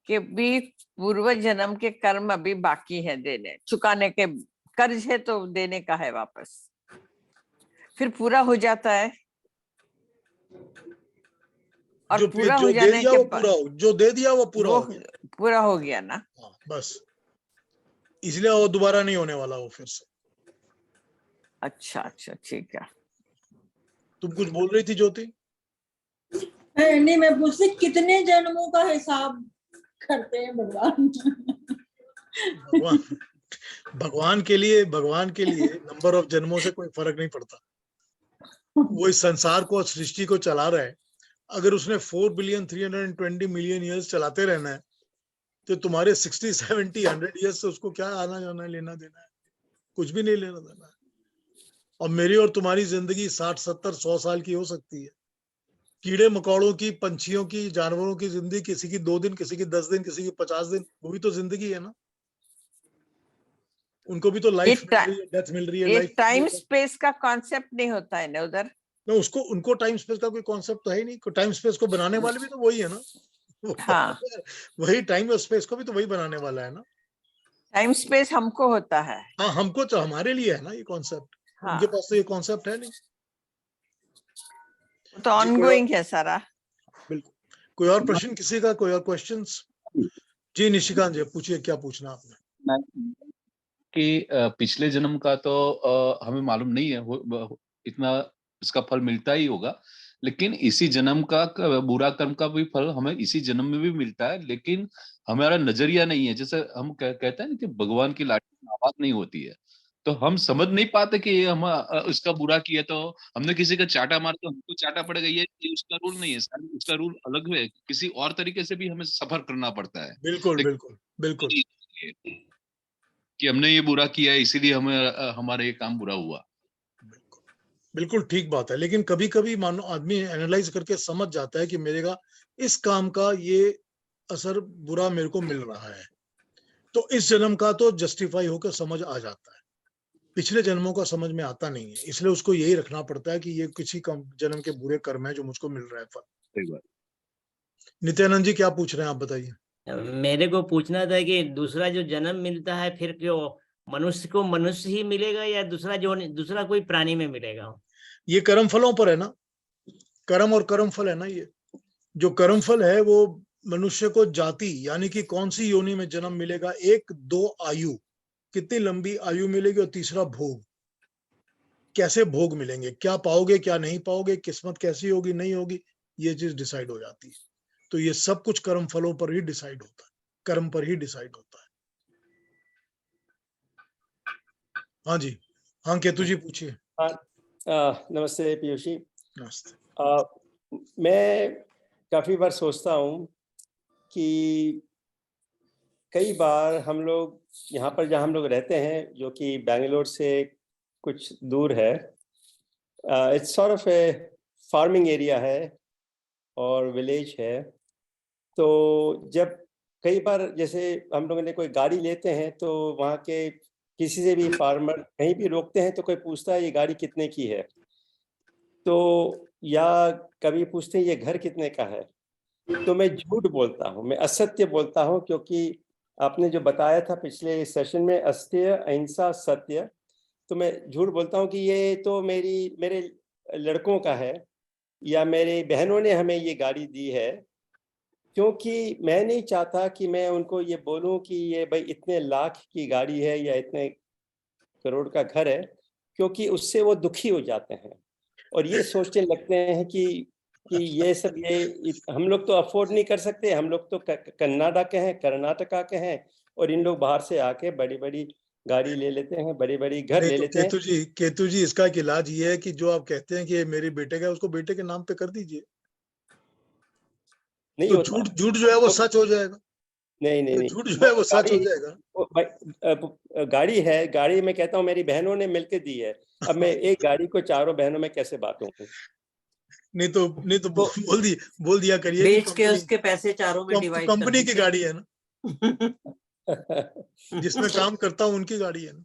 कि भी पूर्व जन्म के कर्म अभी बाकी है देने, चुकाने के कर्ज है तो देने का है वापस, फिर पूरा हो जाता है और जो पूरा जो हो दे जाने दिया के वो पूरा हो, जो दे दिया वो पूरा वो हो गया. पूरा हो गया ना. हाँ, बस इसलिए वो दोबारा नहीं होने वाला वो फिर से. अच्छा अच्छा, ठीक है. तुम कुछ बोल रही थी ज्योति? नहीं, मैं पूछती कितने जन्मों का हिसाब करते हैं भगवान? भगवान भगवान के लिए नंबर ऑफ जन्मों से कोई फर्क नहीं पड़ता. वो इस संसार को, सृष्टि को चला रहा है. अगर उसने 4,320,000,000 ईयर्स चलाते रहना है तो तुम्हारे 60, 70, 100 ईयर्स से उसको क्या आना जाना है, लेना देना है? कुछ भी नहीं लेना देना है. और मेरी और तुम्हारी जिंदगी 60, 70, 100 साल की हो सकती है. कीड़े मकोड़ों की, पंछियों की, जानवरों की जिंदगी किसी की 2 दिन, किसी की 10 दिन, किसी की 50 दिन, वो भी तो जिंदगी है ना. उनको भी तो लाइफ मिल रही है, डेथ मिल रही है. ये लाइफ टाइम स्पेस का कॉन्सेप्ट नहीं होता है ना उधर. ना, उसको उनको टाइम स्पेस का कोई कॉन्सेप्ट तो है ही नहीं. टाइम स्पेस को बनाने वाले भी तो वही है ना. हाँ, वही टाइम और स्पेस को भी तो वही बनाने वाला है ना. टाइम स्पेस हमको होता है. हाँ, हमको तो, हमारे लिए है ना ये कॉन्सेप्ट. हाँ, उनके पास तो ये कॉन्सेप्ट है नहीं. तो ऑनगोइंग है सारा. बिल्कुल. कोई और प्रश्न किसी का? कोई और क्वेश्चंस? जी निशिकांत जी, पूछिए, क्या पूछना आपने? कि पिछले जन्म का तो हमें मालूम नहीं है, इतना इसका फल मिलता ही होगा, लेकिन इसी जन्म का बुरा कर्म का भी फल हमें इसी जन्म में भी मिलता है, लेकिन हमारा नजरिया नहीं है. जैसे हम कहते हैं ना कि भगवान की लाठी में आवाज नहीं होती है, तो हम समझ नहीं पाते कि ये हम उसका बुरा किया तो हमने किसी का चाटा मारा तो हमको चाटा पड़ेगा. ये उसका रूल नहीं है, उसका रूल अलग है. किसी और तरीके से भी हमें सफर करना पड़ता है. बिल्कुल बिल्कुल बिल्कुल. कि हमने ये बुरा किया है इसीलिए हमें हमारा ये काम बुरा हुआ. बिल्कुल ठीक बात है. लेकिन कभी कभी मानो आदमी एनालाइज करके समझ जाता है कि मेरे का इस काम का ये असर बुरा मेरे को मिल रहा है, तो इस जन्म का तो जस्टिफाई होकर समझ आ जाता है. पिछले जन्मों का समझ में आता नहीं है, इसलिए उसको यही रखना पड़ता है कि ये किसी जन्म के बुरे कर्म है जो मुझको मिल रहा है फल. नित्यानंद जी, क्या पूछ रहे हैं आप, बताइए. मेरे को पूछना था कि दूसरा जो जन्म मिलता है फिर क्यों मनुष्य को मनुष्य ही मिलेगा या दूसरा कोई प्राणी में मिलेगा? ये कर्म फलों पर है ना. कर्म और कर्म फल है ना. ये जो कर्म फल है वो मनुष्य को जाति यानी कि कौन सी योनि में जन्म मिलेगा, 1, 2 आयु, कितनी लंबी आयु मिलेगी, और तीसरा भोग, कैसे भोग मिलेंगे, क्या पाओगे क्या नहीं पाओगे, किस्मत कैसी होगी नहीं होगी, ये चीज डिसाइड हो जाती है. तो ये सब कुछ कर्म फलों पर ही डिसाइड होता है, कर्म पर ही डिसाइड होता है. हाँ जी. हाँ केतु जी, पूछिए. नमस्ते पीयूष जी. नमस्ते. मैं काफ़ी बार सोचता हूँ कि कई बार हम लोग यहाँ पर जहाँ हम लोग रहते हैं, जो कि बेंगलोर से कुछ दूर है, it's sort of A farming area है और विलेज है. तो जब कई बार जैसे हम लोगों ने कोई गाड़ी लेते हैं तो वहाँ के किसी से भी फार्मर कहीं भी रोकते हैं तो कोई पूछता है ये गाड़ी कितने की है, तो या कभी पूछते हैं ये घर कितने का है. तो मैं झूठ बोलता हूँ, मैं असत्य बोलता हूँ, क्योंकि आपने जो बताया था पिछले सेशन में अस्त्य अहिंसा सत्य, तो मैं झूठ बोलता हूँ कि ये तो मेरे लड़कों का है या मेरे बहनों ने हमें ये गाड़ी दी है, क्योंकि मैं नहीं चाहता कि मैं उनको ये बोलूं कि ये भाई इतने लाख की गाड़ी है या इतने करोड़ का घर है, क्योंकि उससे वो दुखी हो जाते हैं और ये सोचने लगते हैं कि ये सब हम लोग तो अफोर्ड नहीं कर सकते, हम लोग तो कर्नाटका के हैं और इन लोग बाहर से आके बड़ी बड़ी गाड़ी ले लेते हैं, बड़ी बड़ी घर नहीं ले तो लेते हैं। केतु जी इसका एक इलाज ये है कि जो आप कहते हैं कि ये मेरे बेटे का है, उसको बेटे के नाम पे कर दीजिए, नहीं तो होता। झूठ जो है वो सच हो जाएगा। नहीं, तो झूठ जो है वो सच हो जाएगा। गाड़ी है, गाड़ी मैं कहता हूँ मेरी बहनों ने मिलके दी है, अब मैं एक गाड़ी को चारों बहनों में कैसे बांटूं? नहीं तो बोल दिया करिए बेच के उसके पैसे चारों में डिवाइड कर कंपनी की गाड़ी है ना, तो जिसमें काम करता हूँ उनकी गाड़ी है ना।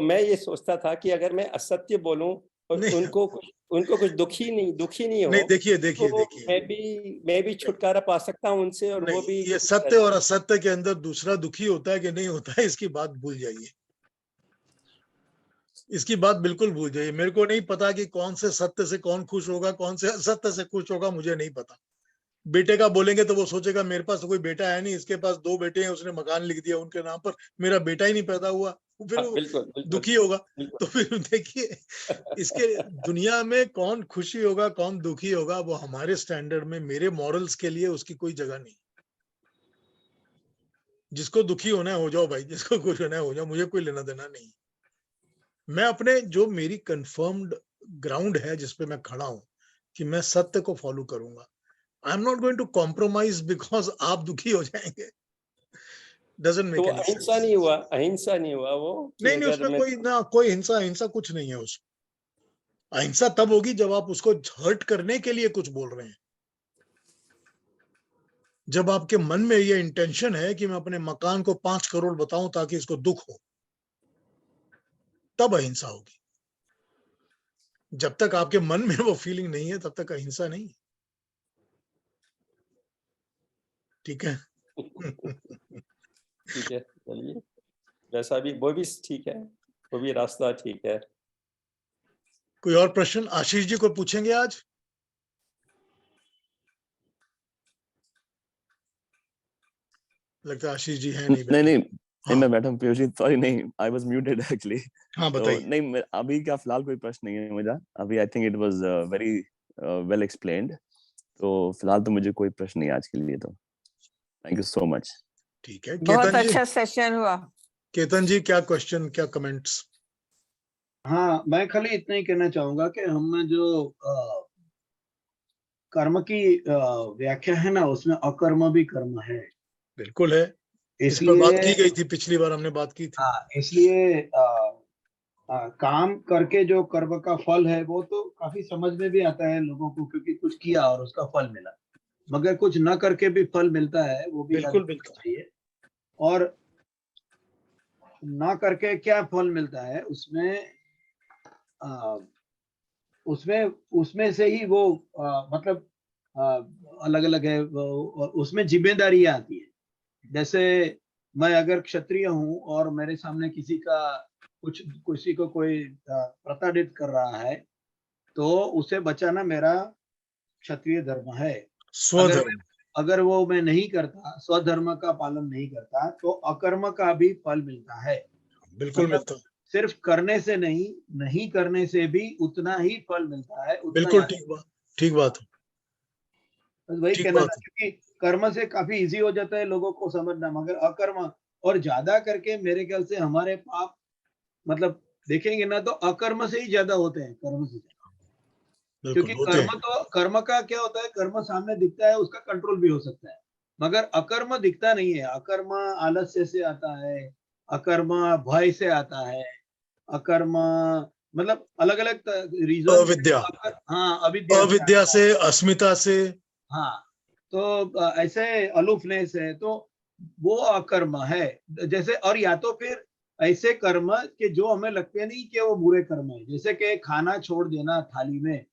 मैं ये सोचता था कि अगर मैं असत्य बोलूं और उनको कुछ दुखी नहीं हो, नहीं देखिए तो मैं भी छुटकारा पा सकता हूँ उनसे, और वो भी। ये सत्य और असत्य के अंदर दूसरा दुखी होता है कि नहीं होता है, इसकी बात भूल जाइए, इसकी बात बिल्कुल भूल जाइए। मेरे को नहीं पता कि कौन से सत्य से कौन खुश होगा, कौन से असत्य से खुश होगा, मुझे नहीं पता। बेटे का बोलेंगे तो वो सोचेगा मेरे पास तो कोई बेटा है नहीं, इसके पास 2 बेटे हैं, उसने मकान लिख दिया उनके नाम पर, मेरा बेटा ही नहीं पैदा हुआ, फिर वो बिल्कुल दुखी होगा। तो फिर देखिए इसके दुनिया में कौन खुशी होगा कौन दुखी होगा, वो हमारे स्टैंडर्ड में, मेरे मॉरल्स के लिए उसकी कोई जगह नहीं। जिसको दुखी होना है हो जाओ भाई, जिसको खुश होना है हो जाओ, मुझे कोई लेना देना नहीं। मैं अपने जो मेरी कंफर्म्ड ग्राउंड है जिसपे मैं खड़ा हूं कि मैं सत्य को फॉलो करूंगा, I am not going to compromise because आप दुखी हो जाएंगे। Doesn't make any sense. अहिंसा नहीं हुआ वो। नहीं उसमें कोई हिंसा कुछ नहीं है उसमें। अहिंसा तब होगी जब आप उसको हर्ट करने के लिए कुछ बोल रहे हैं। जब आपके मन में ये इंटेंशन है कि मैं अपने मकान को 5 करोड़ बताऊं ताकि इसको दुख हो, तब अहिंसा होगी। जब तक आपके मन में वो फीलिंग नहीं है तब तक अहिंसा नहीं। ठीक है। ठीक है, चलिए, वैसा भी वो भी ठीक है, वो भी रास्ता ठीक है। कोई और प्रश्न आशीष जी को पूछेंगे आज? लगता है आशीष जी है नहीं। नहीं मैं बैठा हूँ पीयूष जी, सॉरी नहीं, आई वाज म्यूटेड एक्चुअली। हाँ बताइए। नहीं अभी क्या फिलहाल कोई प्रश्न नहीं है मुझे अभी। I think it was very well explained, तो फिलहाल तो मुझे कोई प्रश्न नहीं आज के लिए। तो थैंक यू सो मच। ठीक है, बहुत अच्छा सेशन हुआ। केतन जी क्या क्वेश्चन, क्या कमेंट्स? हाँ, मैं खाली इतना ही कहना चाहूंगा कि हम जो कर्म की व्याख्या है ना, उसमें अकर्म भी कर्म है। बिल्कुल है, इस पर बात की गई थी, पिछली बार हमने बात की थी। हाँ, इसलिए काम करके जो कर्म का फल है वो तो काफी समझ में भी आता है लोगों को, क्योंकि कुछ किया और उसका फल मिला। मगर कुछ न करके भी फल मिलता है, वो भी बिल्कुल चाहिए। और ना करके क्या फल मिलता है, उसमें से ही वो मतलब अलग अलग है, उसमें जिम्मेदारियां आती है। जैसे मैं अगर क्षत्रिय हूँ और मेरे सामने किसी को कोई प्रताड़ित कर रहा है, तो उसे बचाना मेरा क्षत्रिय धर्म है। अगर वो मैं नहीं करता, स्वधर्म का पालन नहीं करता, तो अकर्म का भी फल मिलता है। बिल्कुल मिलता है। सिर्फ करने से नहीं करने से भी उतना ही फल मिलता है। बिल्कुल ठीक बात है। वही कहना था, क्योंकि कर्म से काफी इजी हो जाता है लोगों को समझना, मगर अकर्म और ज्यादा करके मेरे ख्याल से हमारे पाप मतलब देखेंगे ना तो अकर्म से ही ज्यादा होते हैं कर्म से। क्योंकि कर्म का क्या होता है, कर्म सामने दिखता है, उसका कंट्रोल भी हो सकता है, मगर अकर्म दिखता नहीं है। अकर्म आलस्य से आता है, अकर्म भय से आता है, अकर्म मतलब अलग अलग रीजन। अविद्या, हाँ, अविद्या से, अस्मिता से। हाँ, तो ऐसे अलूफनेस है, तो वो अकर्म है। जैसे, और या तो फिर ऐसे कर्म के जो हमें लगते नहीं कि वो बुरे कर्म है, जैसे कि खाना छोड़ देना थाली में,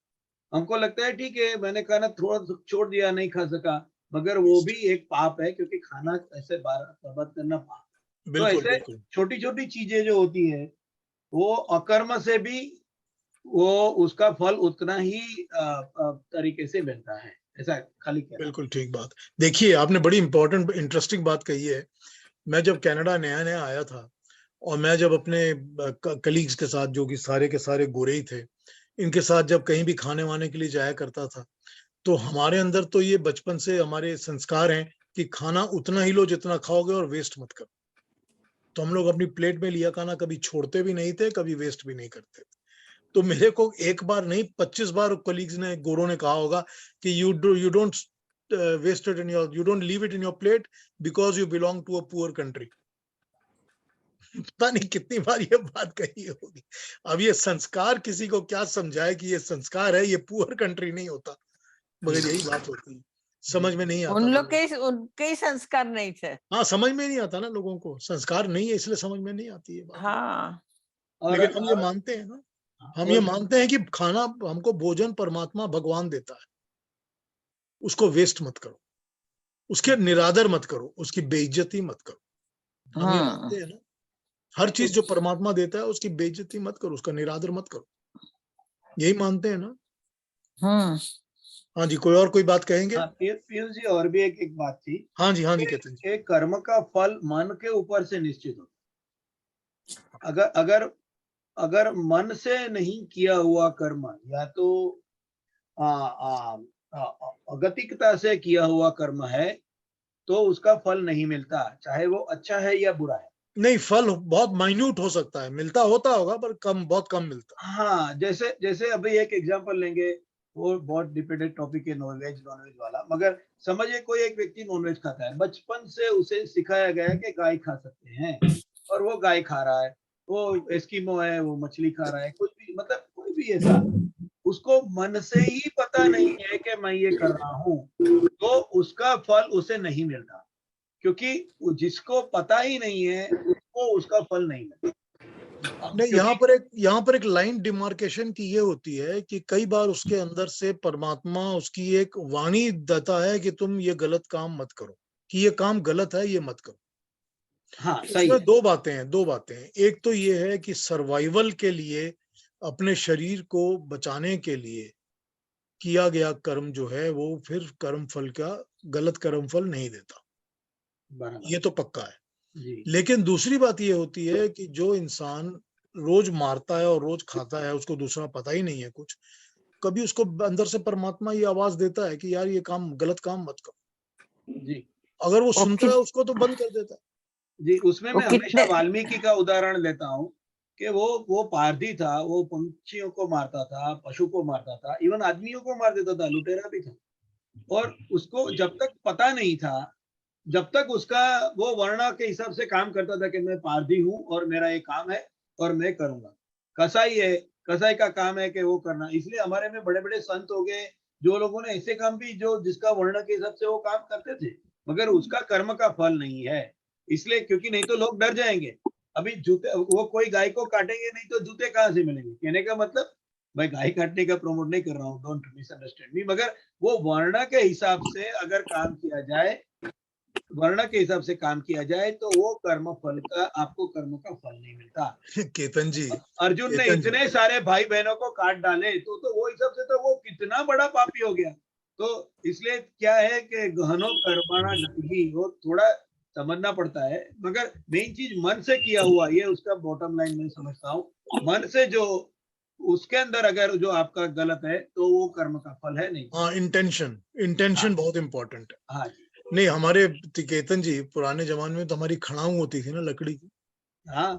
हमको लगता है ठीक है, मैंने खाना थोड़ा छोड़ दिया, नहीं खा सका, मगर वो भी एक पाप है, क्योंकि खाना ऐसे बर्बाद करना पाप। तो ऐसे छोटी छोटी चीजें जो होती है, वो अकर्म से भी वो उसका फल उतना ही तरीके से मिलता है। ऐसा खाली कहना। बिल्कुल ठीक बात। देखिए आपने बड़ी इंपॉर्टेंट इंटरेस्टिंग बात कही है। मैं जब कनाडा नया नया आया था, और मैं जब अपने कलीग्स के साथ, जो कि सारे के सारे गोरे ही थे, इनके साथ जब कहीं भी खाने वाने के लिए जाया करता था, तो हमारे अंदर तो ये बचपन से हमारे संस्कार हैं कि खाना उतना ही लो जितना खाओगे और वेस्ट मत करो। तो हम लोग अपनी प्लेट में लिया खाना कभी छोड़ते भी नहीं थे, कभी वेस्ट भी नहीं करते थे। तो मेरे को एक बार नहीं 25 बार कलीग्स ने, गोरों ने कहा होगा कि you don't waste it in your, you don't leave it in your plate because you belong to a poor country. पता नहीं कितनी बार ये बात कही होगी। अब ये संस्कार किसी को क्या समझाए कि ये संस्कार है, ये पुअर कंट्री नहीं होता, मगर यही बात होती है, समझ में नहीं आता। उनके ही संस्कार नहीं थे। हाँ, समझ में नहीं आता ना, लोगों को संस्कार नहीं है इसलिए समझ में नहीं आती है बात। हाँ, लेकिन हम ये मानते हैं ना, हम ये मानते हैं कि खाना, हमको भोजन परमात्मा भगवान देता है, उसको वेस्ट मत करो, उसके निरादर मत करो, उसकी बेइज्जती मत करो। हम ये मानते हैं ना, हर चीज जो परमात्मा देता है उसकी बेइज्जती मत करो, उसका निरादर मत करो, यही मानते हैं ना। हाँ जी, कोई और कोई बात कहेंगे? पीयूष जी, और भी एक बात थी। हाँ जी, हाँ जी, कहते हैं। कर्म का फल मन के ऊपर से निश्चित होता है। अगर मन से नहीं किया हुआ कर्म, या तो अगतिकता से किया हुआ कर्म है, तो उसका फल नहीं मिलता, चाहे वो अच्छा है या बुरा है। नहीं, फल बहुत माइन्यूट हो सकता है, मिलता होता होगा पर कम, बहुत कम मिलता है। हाँ, जैसे अभी एक एग्जांपल लेंगे, वो बहुत डिपेंडेंट टॉपिक है, नॉनवेज वाला, मगर समझिए कोई एक व्यक्ति नॉनवेज खाता है, बचपन से उसे सिखाया गया है कि गाय खा सकते हैं, और वो गाय खा रहा है, वो एस्किमो है, वो मछली खा रहा है, कुछ भी, मतलब कोई भी ऐसा, उसको मन से ही पता नहीं है कि मैं ये कर रहा हूँ, तो उसका फल उसे नहीं मिलता, क्योंकि जिसको पता ही नहीं है उसको उसका फल नहीं मिलता। नहीं, यहाँ पर एक लाइन डिमार्केशन की ये होती है कि कई बार उसके अंदर से परमात्मा उसकी एक वाणी देता है कि तुम ये गलत काम मत करो, कि ये काम गलत है, ये मत करो। हाँ, सही इसमें है। दो बातें हैं। एक तो ये है कि सर्वाइवल के लिए, अपने शरीर को बचाने के लिए किया गया कर्म जो है, वो फिर कर्म फल का, गलत कर्म फल नहीं देता, ये तो पक्का है। जी। लेकिन दूसरी बात ये होती है कि जो इंसान रोज मारता है और रोज खाता है, उसको दूसरा पता ही नहीं है कुछ, कभी उसको अंदर से परमात्मा ये आवाज देता है कि यार ये काम, गलत काम मत करो। जी। अगर वो सुनता है उसको तो बंद कर देता है। जी, उसमें मैं हमेशा वाल्मीकि का उदाहरण लेता हूँ कि वो पारधी था, वो पंछियों को मारता था, पशु को मारता था, इवन आदमियों को मार देता था, लुटेरा भी था, और उसको जब तक पता नहीं था, जब तक उसका वो वर्ण के हिसाब से काम करता था कि मैं पारधी हूँ और मेरा ये काम है और मैं करूंगा। कसाई है, कसाई का काम है कि वो करना। इसलिए हमारे में बड़े बड़े संत हो गए, जो लोगों ने ऐसे काम भी, जो जिसका वर्ण के हिसाब से वो काम करते थे, मगर उसका कर्म का फल नहीं है। इसलिए, क्योंकि नहीं तो लोग डर जाएंगे। अभी जूते, वो कोई गाय को काटेंगे नहीं तो जूते कहाँ से मिलेंगे? कहने का मतलब, मैं गाय काटने का प्रमोट नहीं कर रहा हूँ, डोंट मिसअंडरस्टैंड मी, मगर वो वर्ण के हिसाब से अगर काम किया जाए, वर्ण के हिसाब से काम किया जाए, तो वो कर्म फल का, आपको कर्म का फल नहीं मिलता। केतन जी, अर्जुन ने इतने सारे भाई बहनों को काट डाले, तो वो हिसाब से तो वो कितना बड़ा पापी हो गया। तो इसलिए क्या है कि गहनो कर्मणा गतिः, वो थोड़ा समझना पड़ता है, मगर मेन चीज मन से किया हुआ, ये उसका बॉटम लाइन मैं समझता हूँ। मन से जो उसके अंदर अगर जो आपका गलत है, तो वो कर्म का फल है नहीं। हाँ, इंटेंशन बहुत इंपॉर्टेंट है। हाँ जी। नहीं, हमारे केतन जी, पुराने जमाने में तो हमारी खड़ाऊ होती थी ना, लकड़ी की। हाँ,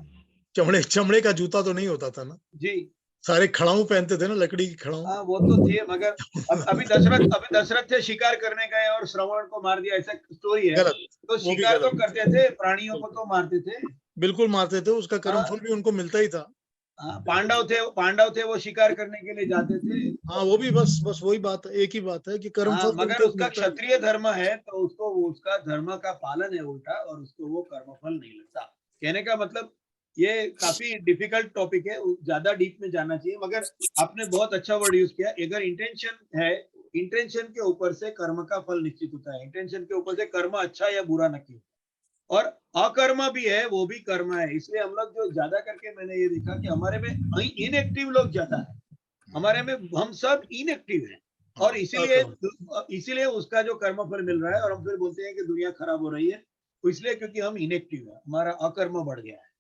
चमड़े का जूता तो नहीं होता था ना जी, सारे खड़ाऊ पहनते थे ना, लकड़ी की खड़ाऊ। हाँ, वो तो थी, मगर अभी दशरथ थे, शिकार करने गए और श्रवण को मार दिया, ऐसा स्टोरी है। गलत, तो वो भी शिकार तो गलत। करते थे, प्राणियों को तो मारते थे, बिल्कुल मारते थे, उसका कर्मफल भी उनको मिलता ही था। पांडव थे, वो शिकार करने के लिए जाते थे। हाँ, वो भी बस वही बात है, एक ही बात है कि कर्मफल तो मगर उनको उसका मिलता है। क्षत्रिय धर्म है, तो उसको उसका धर्म का पालन है उल्टा, और उसको वो कर्मफल नहीं लगता। कहने का मतलब, ये काफी डिफिकल्ट टॉपिक है, ज्यादा डीप में जाना चाहिए, मगर आपने बहुत अच्छा वर्ड यूज किया। अगर इंटेंशन है, इंटेंशन के ऊपर से कर्म का फल निश्चित होता है, इंटेंशन के ऊपर से कर्म अच्छा या बुरा नक्की, और अकर्म भी है, वो भी कर्म है। इसलिए हम लोग जो ज्यादा करके, मैंने ये देखा कि हमारे में इनएक्टिव लोग ज्यादा है, हमारे में हम सब इनएक्टिव हैं, और इसीलिए उसका जो कर्मफल मिल रहा है, और हम फिर बोलते हैं कि दुनिया खराब हो रही है, तो इसलिए क्योंकि हम इनएक्टिव है, हमारा अकर्म बढ़ गया है।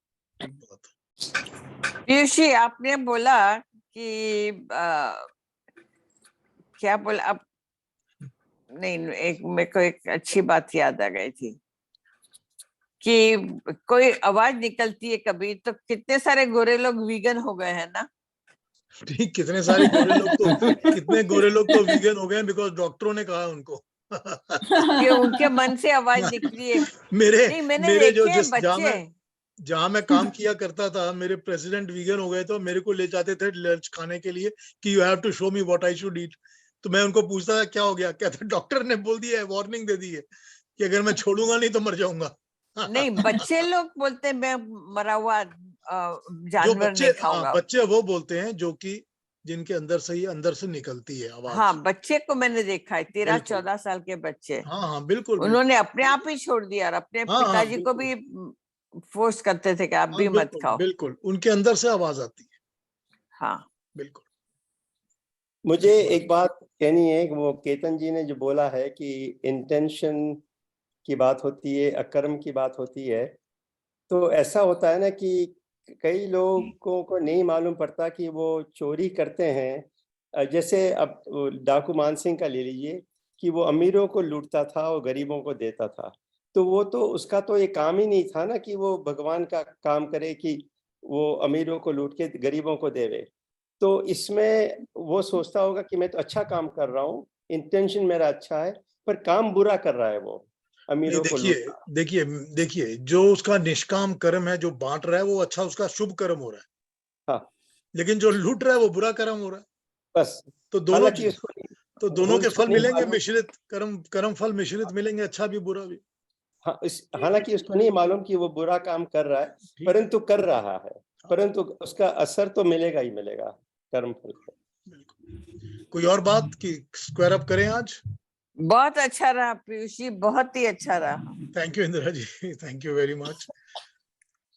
पीयूष जी, आपने बोला कि क्या बोला अब, नहीं, एक मेरे को एक अच्छी बात याद आ गई थी कि कोई आवाज निकलती है कभी, तो कितने सारे गोरे लोग वीगन हो गए हैं ना। ठीक, कितने गोरे लोग तो वीगन हो गए हैं बिकॉज डॉक्टरों ने कहा उनको। कि उनके मन से आवाज निकली है। नहीं, मैंने मेरे जो देखे हैं बच्चे। जहाँ मैं काम किया करता था, मेरे प्रेसिडेंट वीगन हो गए तो मेरे को ले जाते थे लंच खाने के लिए कि you have to show me what I should eat. तो मैं उनको पूछता था क्या हो गया, कहते डॉक्टर ने बोल दिया है, वार्निंग दे दी है कि अगर मैं छोड़ूंगा नहीं तो मर जाऊंगा। नहीं, बच्चे लोग बोलते हैं, मैं मरा हुआ जो जानवर बच्चे, नहीं खाऊंगा। बच्चे वो बोलते हैं जो कि जिनके अंदर से निकलती है आवाज। हाँ, बच्चे को मैंने देखा है, 13-14 बिल्कुल। साल के बच्चे। हाँ, बिल्कुल। उन्होंने अपने आप ही छोड़ दिया और अपने हाँ, पिताजी को भी फोर्स करते थे कि आप भी मत खाओ। बिल्कुल, उनके अंदर से आवाज आती है। हाँ, बिल्कुल। मुझे एक बात कहनी है कि वो केतन जी ने जो बोला है कि इंटेंशन की बात होती है, अकर्म की बात होती है, तो ऐसा होता है ना कि कई लोगों को नहीं मालूम पड़ता कि वो चोरी करते हैं। जैसे अब डाकू मान सिंह का ले लीजिए कि वो अमीरों को लूटता था और गरीबों को देता था, तो वो तो उसका तो ये काम ही नहीं था ना कि वो भगवान का काम करे कि वो अमीरों को लूट के गरीबों को देवे। तो इसमें वो सोचता होगा कि मैं तो अच्छा काम कर रहा हूँ, इंटेंशन मेरा अच्छा है, पर काम बुरा कर रहा है वो अमीरों को लूटना। देखिए जो उसका निष्काम कर्म है, जो बांट रहा है, वो अच्छा, उसका शुभ कर्म हो रहा है। हाँ, लेकिन जो लूट रहा है वो बुरा कर्म हो रहा है। बस तो दोनों के फल मिलेंगे, मिश्रित कर्म फल मिश्रित मिलेंगे, अच्छा भी बुरा भी। हाँ, हालांकि उसको नहीं मालूम कि वो बुरा काम कर रहा है, परंतु कर रहा है, परंतु उसका असर तो मिलेगा ही मिलेगा कर्म फल का। कोई और बात कि स्क्वायर अप करें आज? बहुत अच्छा रहा पीयूष जी, बहुत ही अच्छा रहा। Thank you Indira ji, thank you very much.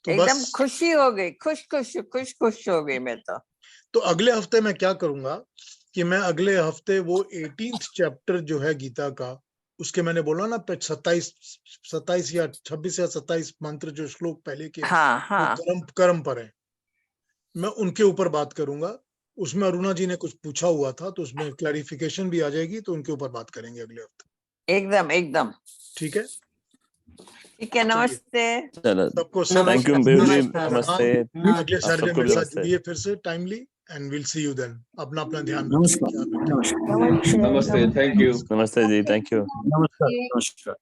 तो एकदम बस खुशी हो गई, खुश हो गई मैं तो अगले हफ्ते मैं क्या करूंगा कि मैं अगले हफ्ते वो 18th चैप्टर जो है गीता का, उसके मैंने बोला ना 27 या 26 या 27 मंत्र जो श्लोक पहले के कर्म पर है, मैं उनके ऊपर बात करूंगा। उसमें अरुणा जी ने कुछ पूछा हुआ था, तो उसमें क्लैरिफिकेशन भी आ जाएगी, तो उनके ऊपर बात करेंगे अगले हफ्ते। एकदम ठीक है, नमस्ते सबको। थैंक यू नमस्ते। अगले सैटरडे मेरे साथ जुड़िए फिर से timely, and will see you then. अपना ध्यान रखिए। नमस्ते, थैंक यू। नमस्ते जी, थैंक यू। नमस्कार।